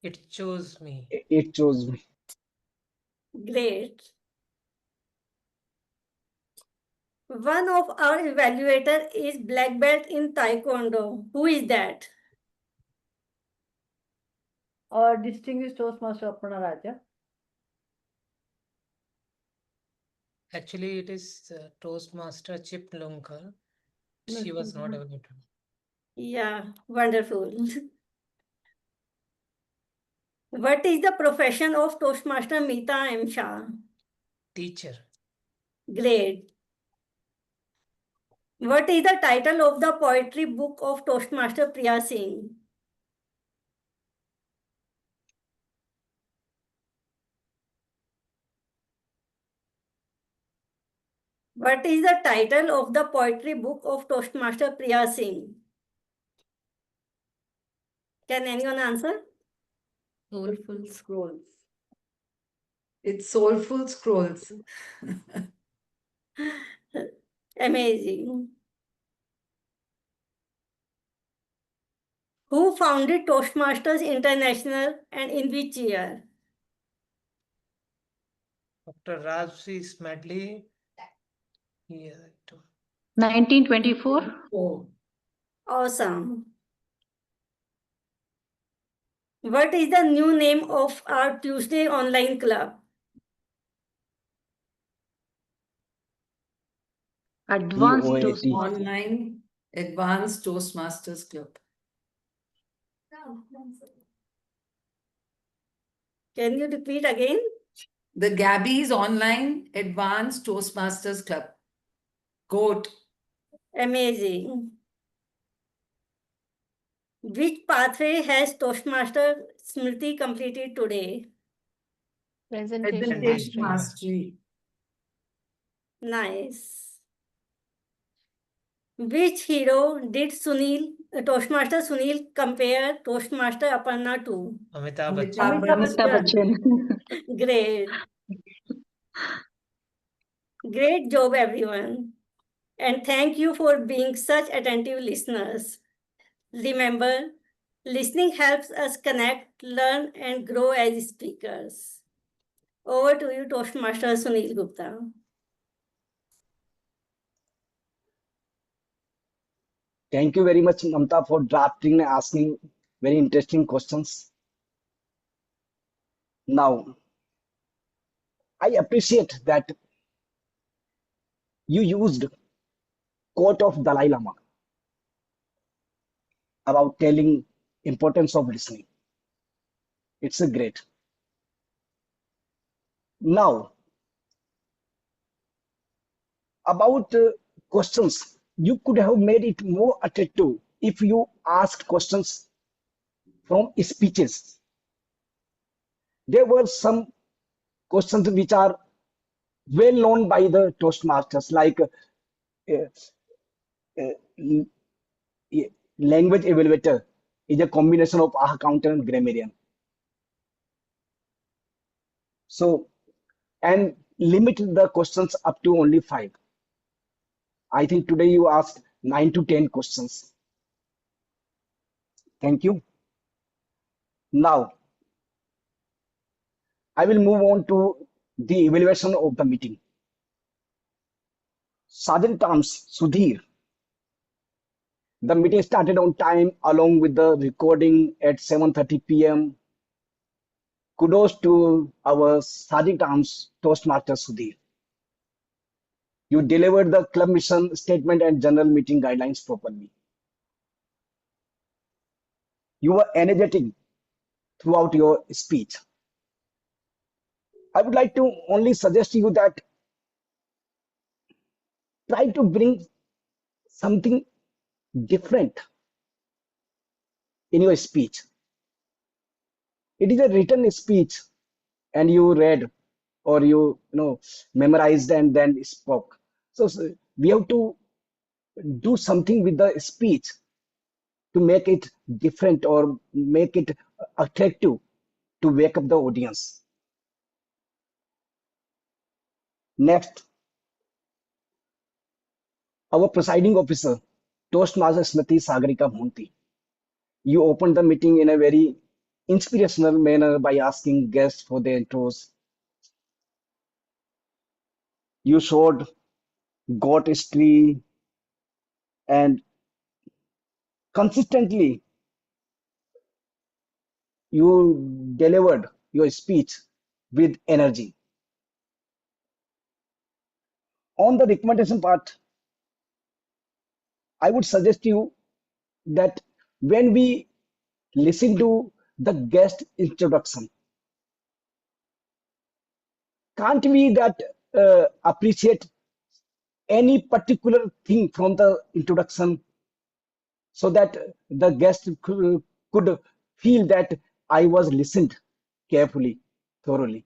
It chose me. It chose me. Great. One of our evaluator is black belt in Taekwondo. Who is that? Our distinguished Toastmaster Aparna Raja. Actually, it is Toastmaster Chiplunkar. She was not able to. Yeah, wonderful. What is the profession of Toastmaster Mita and Shah? Teacher. Great. What is the title of the poetry book of Toastmaster Priya Singh? What is the title of the poetry book of Toastmaster Priya Singh? Can anyone answer? Soulful Scrolls. It's Soulful Scrolls. Amazing. Who founded Toastmasters International and in which year? Dr. Rajvi Smedley. Yeah, 1924. Oh. Awesome. What is the new name of our Tuesday online club? Advanced TOAT. Toastmasters. Online Advanced Toastmasters Club. Can you repeat again? The Gabbys Online Advanced Toastmasters Club. Goat. Amazing. Which pathway has Toastmaster Smruti completed today? Presentation Mastery. Nice. Which hero did Toastmaster Sunil compare Toastmaster Aparna to? Amitabh Amitabh Bachchan. Amitabh Bachchan. Great. Great job, everyone. And thank you for being such attentive listeners. Remember, listening helps us connect, learn, and grow as speakers. Over to you, Toastmaster Sunil Gupta. Thank you very much, Mamta, for drafting and asking very interesting questions. Now, I appreciate that you used quote of Dalai Lama about telling importance of listening. It's a great. Now, about questions, you could have made it more attractive if you asked questions from speeches. There were some questions which are well known by the Toastmasters, like uh, l- language evaluator is a combination of accountant and grammarian. So, and limit the questions up to only 5. I think today you asked 9 to 10 questions. Thank you. Now, I will move on to the evaluation of the meeting. Sergeant Arms, Sudhir. The meeting started on time along with the recording at 7:30 p.m. Kudos to our Sergeant Arms Toastmaster Sudhir. You delivered the club mission statement and general meeting guidelines properly. You were energetic throughout your speech. I would like to only suggest you that try to bring something different in your speech. It is a written speech and you read or you memorized and then spoke. So we have to do something with the speech to make it different or make it attractive to wake up the audience. Next, our presiding officer, Toastmaster Smruti Sagarika Mohanty. You opened the meeting in a very inspirational manner by asking guests for their intros. You showed got history and consistently you delivered your speech with energy. On the recommendation part, I would suggest you that when we listen to the guest introduction, can't we that appreciate any particular thing from the introduction so that the guest could feel that I was listened carefully, thoroughly.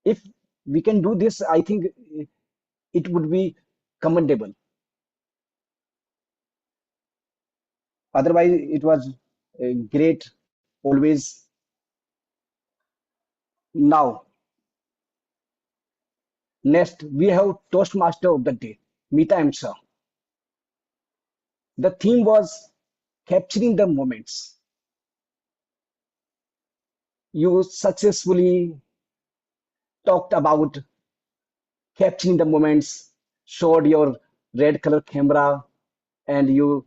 If we can do this, I think it would be commendable. Otherwise, it was great always. Now, next we have Toastmaster of the Day, Mita and Shah. The theme was capturing the moments. You successfully talked about capturing the moments, showed your red color camera, and you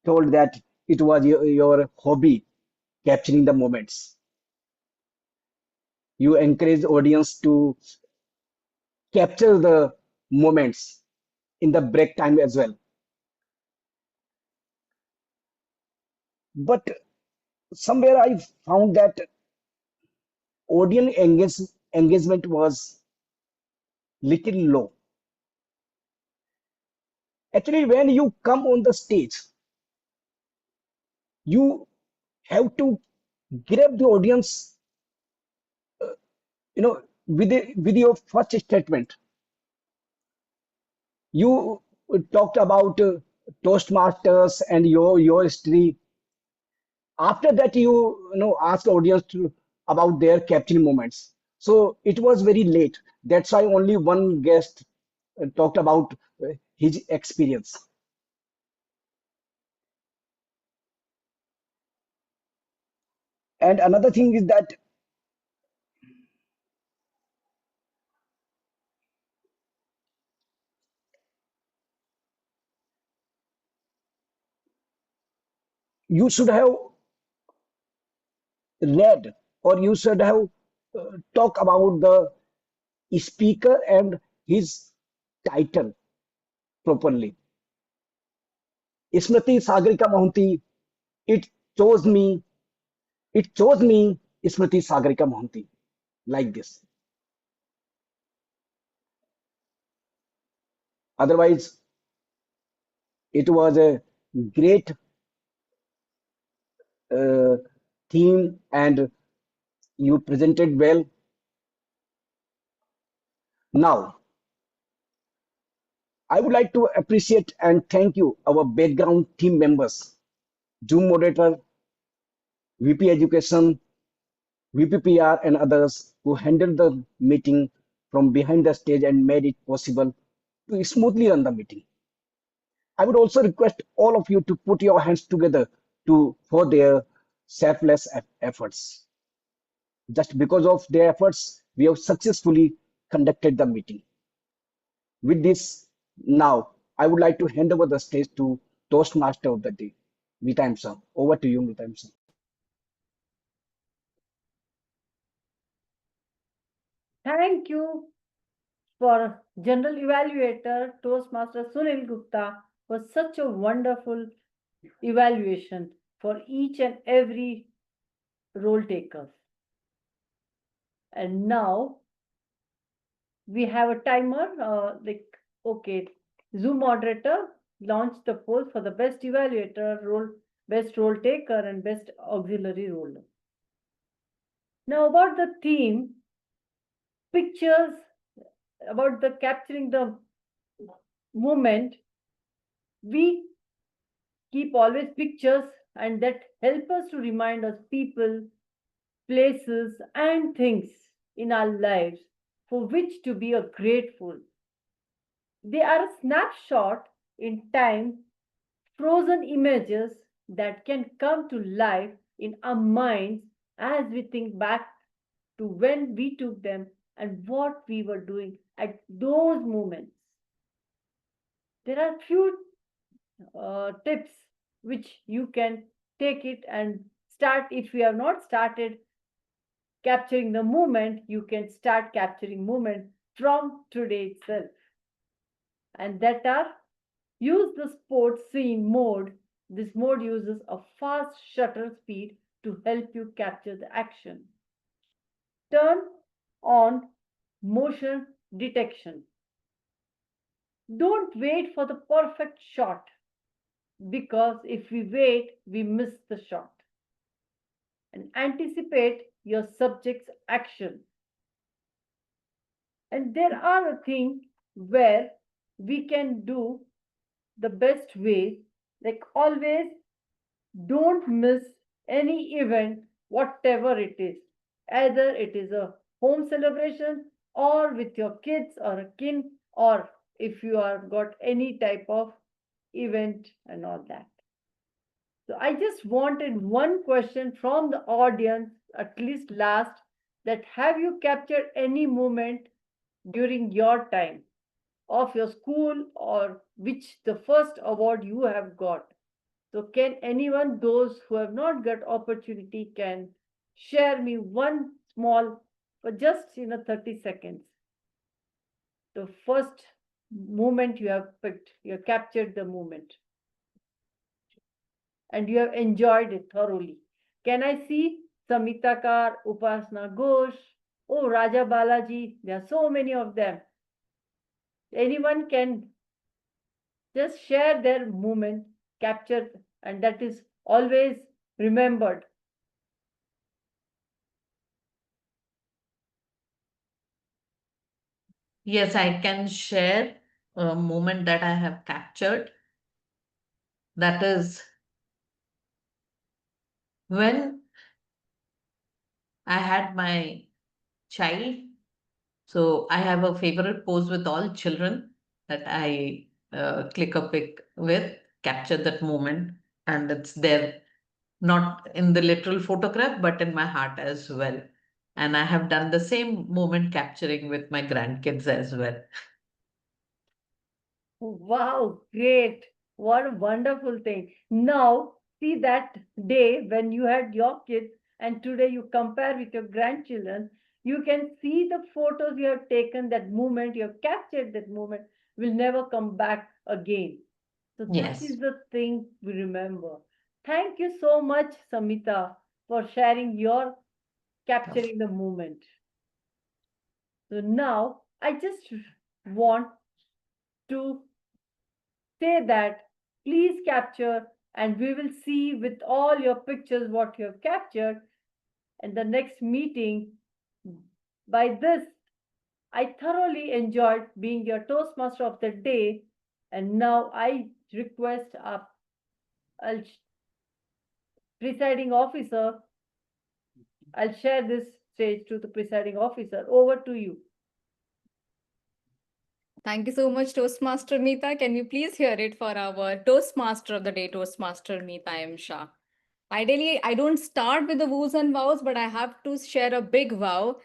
told that it was your hobby, capturing the moments. You encourage audience to capture the moments in the break time as well. But somewhere I found that audience engagement was little low. Actually, when you come on the stage, you have to grab the audience, with your first statement. You talked about Toastmasters and your history. After that, you asked the audience about their capturing moments. So it was very late. That's why only one guest talked about his experience. And another thing is that you should have read or you should have talked about the speaker and his title properly. Smruti Sagarika Mohanty, it chose me, it chose me, Smruti Sagarika Mohanty, like this. Otherwise, it was a great uh, theme and you presented well. Now, I would like to appreciate and thank you, our background team members, Zoom moderator, VP Education, VP PR, and others who handled the meeting from behind the stage and made it possible to smoothly run the meeting. I would also request all of you to put your hands together for their selfless efforts. Just because of their efforts, we have successfully conducted the meeting. With this, now I would like to hand over the stage to Toastmaster of the day, Mita. Over to you, Mita. Thank you for General Evaluator Toastmaster Sunil Gupta for such a wonderful evaluation for each and every role taker. And now we have a timer, okay, Zoom moderator launch the poll for the best evaluator role, best role taker, and best auxiliary role. Now about the theme, pictures, about the capturing the moment, we keep always pictures, and that help us to remind us people, places, and things in our lives for which to be grateful. They are a snapshot in time, frozen images that can come to life in our minds as we think back to when we took them and what we were doing at those moments. There are few tips which you can take it and start. If you have not started capturing the moment, you can start capturing moment from today itself. And that are, use the sports scene mode. This mode uses a fast shutter speed to help you capture the action. Turn on motion detection. Don't wait for the perfect shot, because if we wait, we miss the shot. And anticipate your subject's action. And there are a thing where we can do the best way, like always, don't miss any event, whatever it is. Either it is a home celebration or with your kids or a kin, or if you are got any type of event and all that. So I just wanted one question from the audience, at least last, that have you captured any moment during your time of your school, or which the first award you have got? So can anyone, those who have not got opportunity, can share me one small, for just 30 seconds, the first moment you have picked, you have captured the moment and you have enjoyed it thoroughly. Can I see Samita Kar, Upasana Ghosh, oh Raja Balaji, there are so many of them. Anyone can just share their moment captured, and that is always remembered. Yes, I can share a moment that I have captured. That is when I had my child. So I have a favorite pose with all children that I click a pic with, capture that moment, and it's there, not in the literal photograph, but in my heart as well. And I have done the same moment capturing with my grandkids as well. Wow, great. What a wonderful thing. Now, see that day when you had your kids and today you compare with your grandchildren, you can see the photos you have taken, that moment, you have captured that moment, will never come back again. So that is the thing we remember. Thank you so much, Samita, for sharing your capturing the moment. So now I just want to say that please capture, and we will see with all your pictures what you have captured in the next meeting. By this, I thoroughly enjoyed being your Toastmaster of the day, And now I request our presiding officer. I'll share this stage to the presiding officer. Over to you. Thank you so much, Toastmaster Mita. Can you please hear it for our Toastmaster of the day, Toastmaster Mita M. Shah? Ideally, I don't start with the woos and wows, but I have to share a big wow.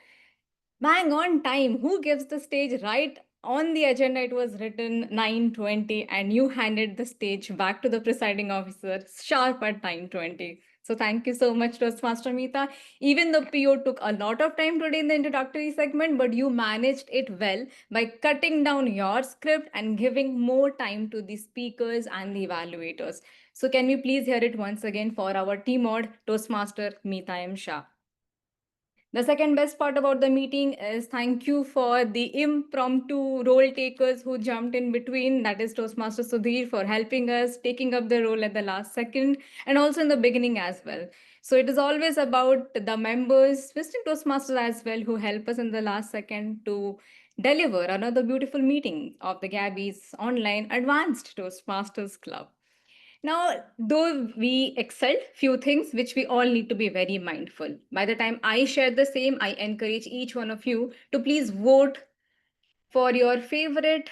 Bang on time. Who gives the stage right on the agenda? It was written 9:20, and you handed the stage back to the presiding officer sharp at 9:20. So thank you so much, Toastmaster Mita. Even the PO took a lot of time today in the introductory segment, but you managed it well by cutting down your script and giving more time to the speakers and the evaluators. So can we please hear it once again for our TMOD Toastmaster Mita M. Shah? The second best part about the meeting is thank you for the impromptu role takers who jumped in between. That is Toastmaster Sudhir for helping us, taking up the role at the last second, and also in the beginning as well. So it is always about the members, visiting Toastmasters as well, who help us in the last second to deliver another beautiful meeting of the Gabbys Online Advanced Toastmasters Club. Now, though we excelled, few things which we all need to be very mindful. By the time I share the same, I encourage each one of you to please vote for your favorite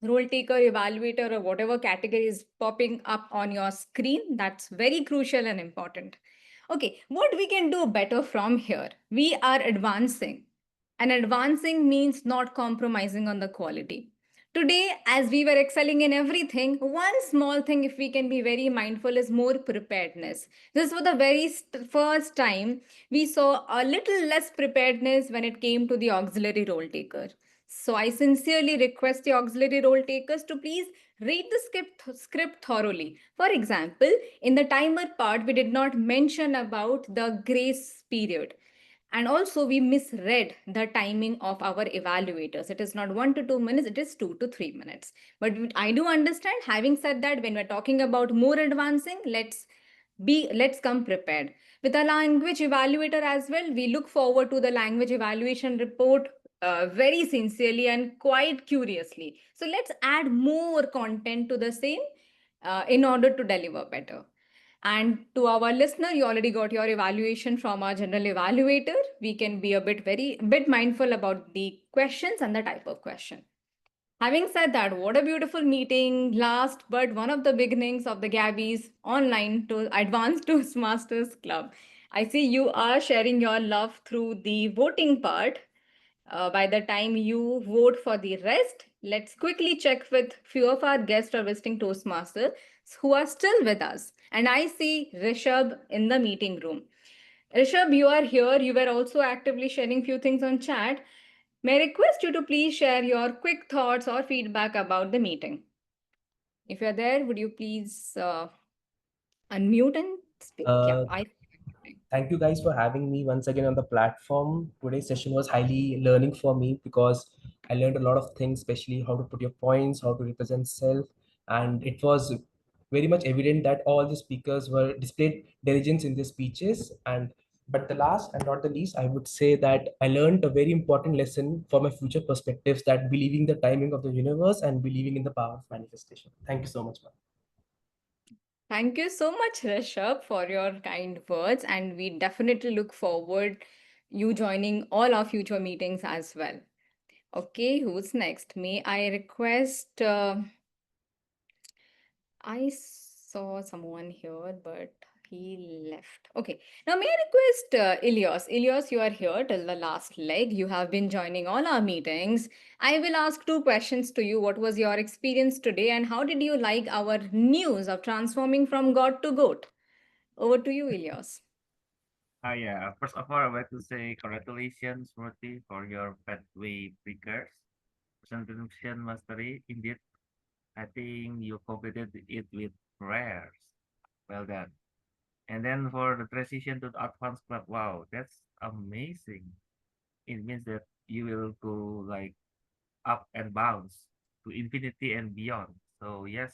role taker, evaluator, or whatever category is popping up on your screen. That's very crucial and important. Okay, what we can do better from here? We are advancing, and advancing means not compromising on the quality. Today, as we were excelling in everything, one small thing, if we can be very mindful, is more preparedness. This was the very first time we saw a little less preparedness when it came to the auxiliary role taker. So I sincerely request the auxiliary role takers to please read the script thoroughly. For example, in the timer part, we did not mention about the grace period. And also, we misread the timing of our evaluators. It is not 1 to 2 minutes, it is 2 to 3 minutes. But I do understand, having said that, when we're talking about more advancing, let's come prepared. With a language evaluator as well, we look forward to the language evaluation report very sincerely and quite curiously. So let's add more content to the same in order to deliver better. And to our listener, you already got your evaluation from our general evaluator. We can be a bit mindful about the questions and the type of question. Having said that, what a beautiful meeting. Last but one of the beginnings of the Gabbys Online to Advanced Toastmasters Club. I see you are sharing your love through the voting part. By the time you vote for the rest, let's quickly check with few of our guests or visiting Toastmasters who are still with us. And I see Rishabh in the meeting room. Rishabh, you are here. You were also actively sharing few things on chat. May I request you to please share your quick thoughts or feedback about the meeting? If you're there, would you please unmute and speak? Thank you guys for having me once again on the platform. Today's session was highly learning for me because I learned a lot of things, especially how to put your points, how to represent self. And it was very much evident that all the speakers were displayed diligence in their speeches. But the last and not the least, I would say that I learned a very important lesson for my future perspectives, that believing the timing of the universe and believing in the power of manifestation. Thank you so much, ma'am. Thank you so much, Rishabh, for your kind words. And we definitely look forward you joining all our future meetings as well. Okay, who's next? May I request... I saw someone here, but he left. Okay. Now, may I request Ilyas? Ilyas, you are here till the last leg. You have been joining all our meetings. I will ask two questions to you. What was your experience today, and how did you like our news of transforming from God to goat? Over to you, Ilyas. Yeah. First of all, I would like to say congratulations, Smruti, for your pathway breakers presentation mastery. Indeed, I think you completed it with prayers. Well done. And then for the transition to the advanced club, wow, that's amazing. It means that you will go like up and bounce to infinity and beyond. So yes,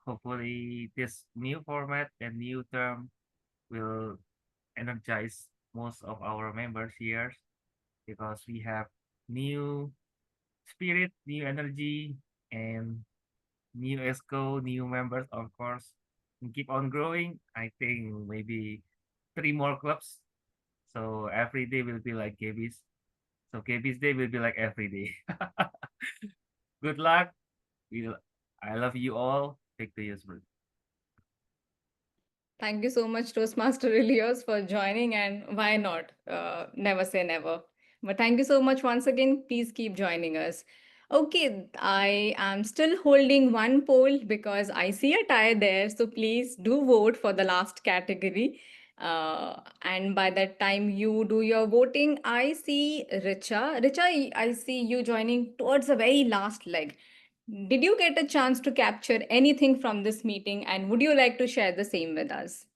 hopefully this new format and new term will energize most of our members here because we have new spirit, new energy, and new ESCO, new members, of course, and keep on growing. I think maybe 3 more clubs. So every day will be like Gabbys. So Gabbys Day will be like every day. Good luck. I love you all. Take the use. Thank you so much, Toastmaster Ilios, for joining. And why not? Never say never. But thank you so much once again. Please keep joining us. Okay, I am still holding one poll because I see a tie there. So please do vote for the last category. And by that time you do your voting, I see Richa. Richa, I see you joining towards the very last leg. Did you get a chance to capture anything from this meeting, and would you like to share the same with us?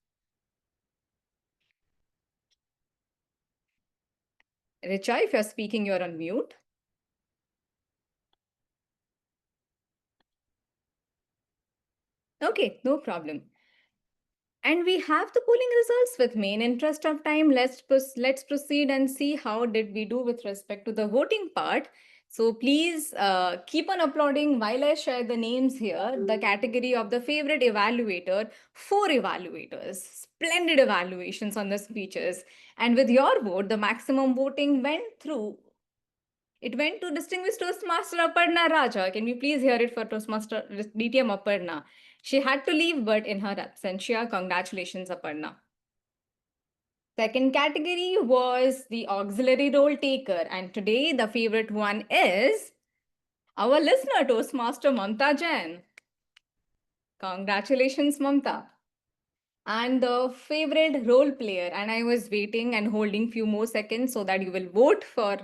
Richa, if you're speaking, you're on mute. Okay, no problem. And we have the polling results. With main interest of time, let's proceed and see how did we do with respect to the voting part. So please keep on applauding while I share the names here. The category of the favorite evaluator, 4 evaluators, splendid evaluations on the speeches. And with your vote, the maximum voting went through. It went to Distinguished Toastmaster Aparna Raja. Can we please hear it for Toastmaster DTM Aparna? She had to leave, but in her absentia, congratulations, Aparna. Second category was the auxiliary role taker. And today, the favorite one is our listener, Toastmaster Mamta Jain. Congratulations, Mamta. And the favorite role player, and I was waiting and holding few more seconds so that you will vote for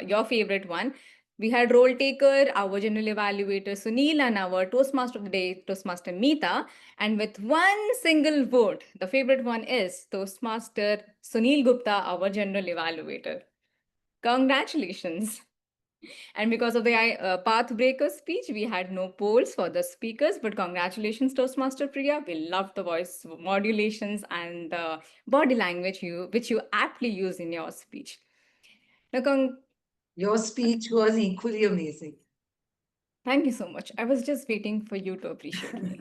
your favorite one. We had role taker, our general evaluator Sunil, and our Toastmaster of the day, Toastmaster Mita. And with one single vote, the favorite one is Toastmaster Sunil Gupta, our general evaluator. Congratulations. And because of the Pathbreaker speech, we had no polls for the speakers, but congratulations, Toastmaster Priya. We love the voice modulations and the body language which you aptly use in your speech. Now, Your speech was equally amazing. Thank you so much. I was just waiting for you to appreciate me.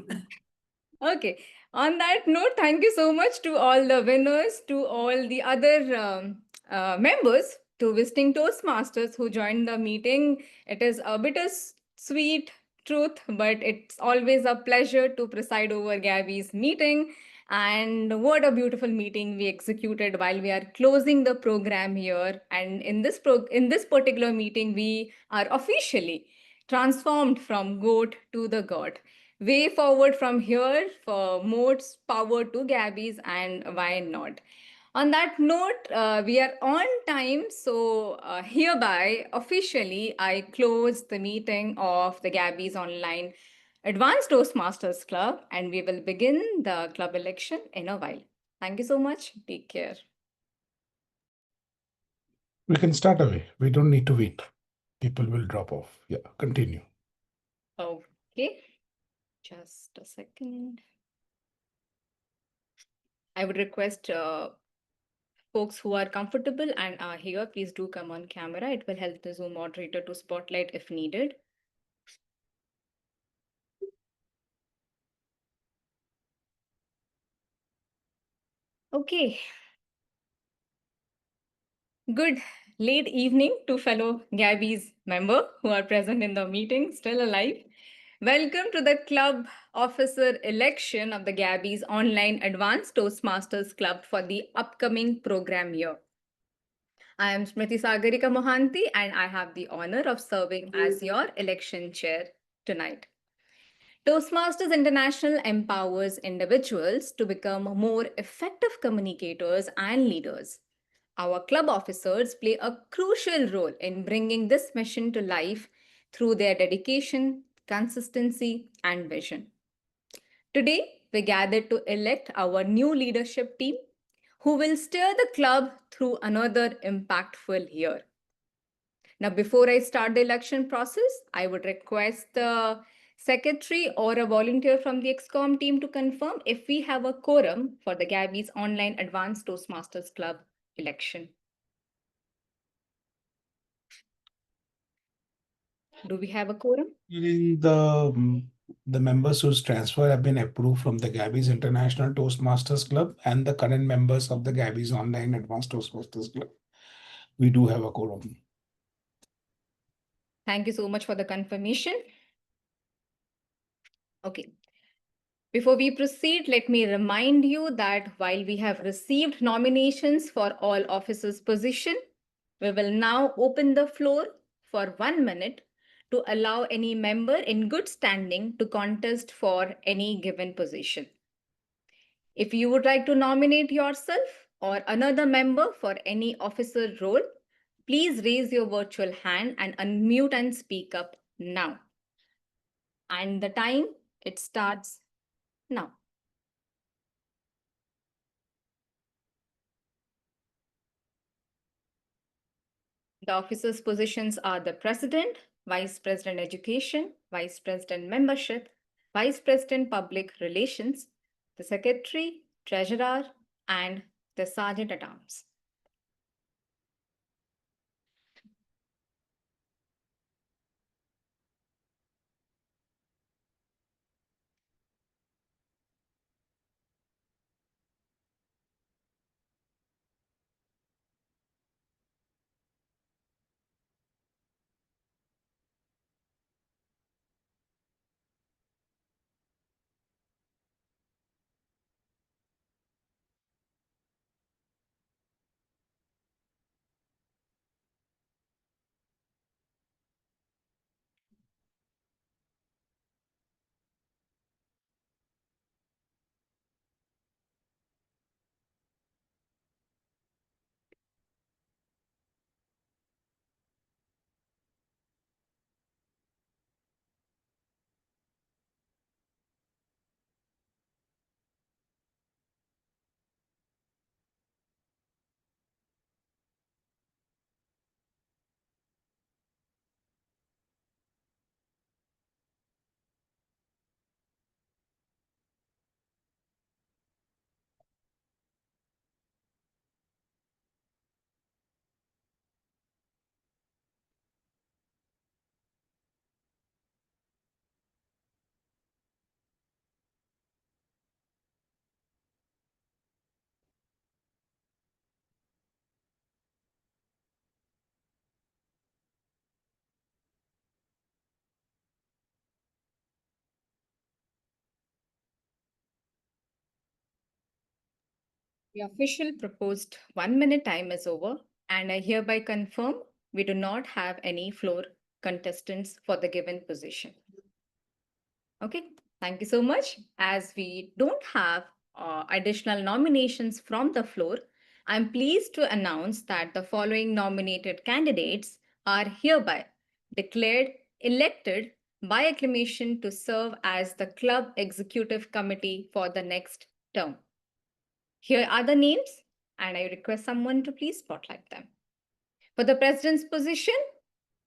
Okay. On that note, thank you so much to all the winners, to all the other members, to visiting Toastmasters who joined the meeting. It is a bittersweet truth, but it's always a pleasure to preside over Gabby's meeting. And what a beautiful meeting we executed while we are closing the program here. And in this particular meeting, we are officially transformed from goat to the god. Way forward from here for more power to Gabby's, and why not? On that note, we are on time. So hereby, officially, I close the meeting of the Gabby's Online Advanced Toastmasters Club, and we will begin the club election in a while. Thank you so much. Take care. We can start away. We don't need to wait. People will drop off. Yeah, continue. Okay. Just a second. I would request folks who are comfortable and are here, please do come on camera. It will help the Zoom moderator to spotlight if needed. Okay. Good late evening to fellow Gabby's member who are present in the meeting, still alive. Welcome to the club officer election of the Gabby's Online Advanced Toastmasters Club for the upcoming program year. I am Smruti Sagarika Mohanty, and I have the honor of serving as your election chair tonight. Toastmasters International empowers individuals to become more effective communicators and leaders. Our club officers play a crucial role in bringing this mission to life through their dedication, consistency, and vision. Today, we gathered to elect our new leadership team who will steer the club through another impactful year. Now, before I start the election process, I would request the secretary or a volunteer from the XCOM team to confirm if we have a quorum for the Gabby's Online Advanced Toastmasters Club election. Do we have a quorum? The members whose transfer have been approved from the Gabbys International Toastmasters Club and the current members of the Gabbys Online Advanced Toastmasters Club. We do have a quorum. Thank you so much for the confirmation. Okay. Before we proceed, let me remind you that while we have received nominations for all officers' position, we will now open the floor for 1 minute to allow any member in good standing to contest for any given position. If you would like to nominate yourself or another member for any officer role, please raise your virtual hand and unmute and speak up now. And the time, it starts now. The officers' positions are the President, Vice President Education, Vice President Membership, Vice President Public Relations, the Secretary, Treasurer, and the Sergeant at Arms. The official proposed 1 minute time is over, and I hereby confirm we do not have any floor contestants for the given position. Okay, thank you so much. As we don't have additional nominations from the floor, I'm pleased to announce that the following nominated candidates are hereby declared elected by acclamation to serve as the club executive committee for the next term. Here are the names, and I request someone to please spotlight them. For the president's position,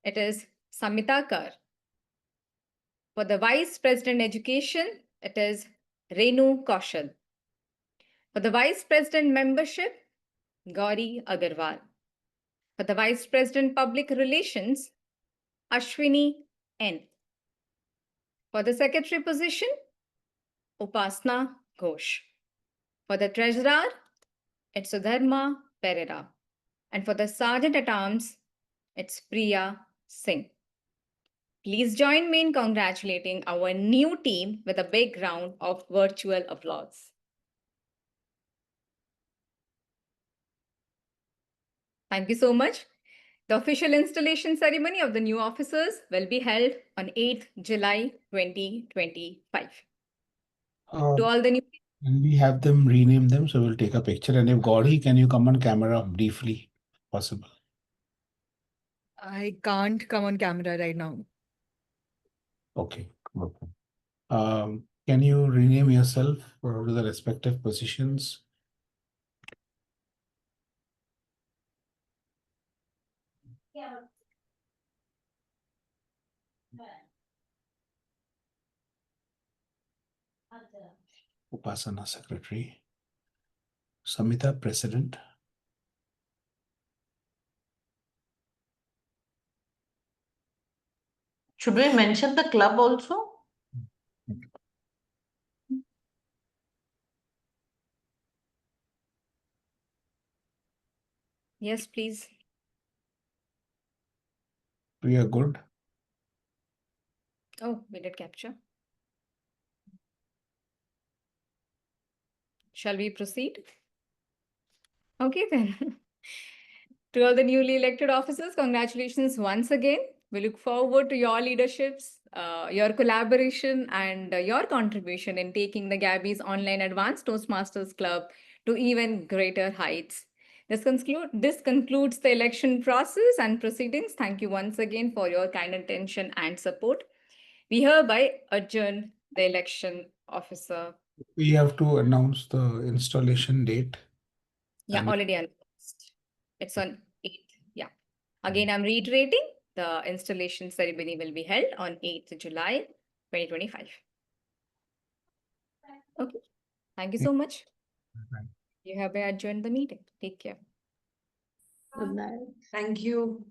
it is Samita Kar. For the Vice President Education, it is Renu Kaushal. For the Vice President Membership, Gauri Agarwal. For the Vice President Public Relations, Ashwini N. For the Secretary position, Upasna Ghosh. For the Treasurer, it's Sudharma Pereira. And for the Sergeant at Arms, it's Priya Singh. Please join me in congratulating our new team with a big round of virtual applause. Thank you so much. The official installation ceremony of the new officers will be held on 8th July 2025. To all the new... Can we have them rename them? So we'll take a picture. And if Gauri, can you come on camera briefly, if possible? I can't come on camera right now. Okay. Can you rename yourself to the respective positions? Upasana Secretary, Samita President, Should we mention the club also? Yes, please. Priya, good. Oh, we did capture. Shall we proceed? Okay, then. To all the newly elected officers, congratulations once again. We look forward to your leaderships, your collaboration, and your contribution in taking the Gabbys Online Advanced Toastmasters Club to even greater heights. This concludes the election process and proceedings. Thank you once again for your kind attention and support. We hereby adjourn the election officer. We have to announce the installation date. Yeah, And already announced. It's on 8th. Yeah. Again, I'm reiterating the installation ceremony will be held on 8th July 2025. Okay. Thank you so much. You have adjourned the meeting. Take care. Good night. Thank you.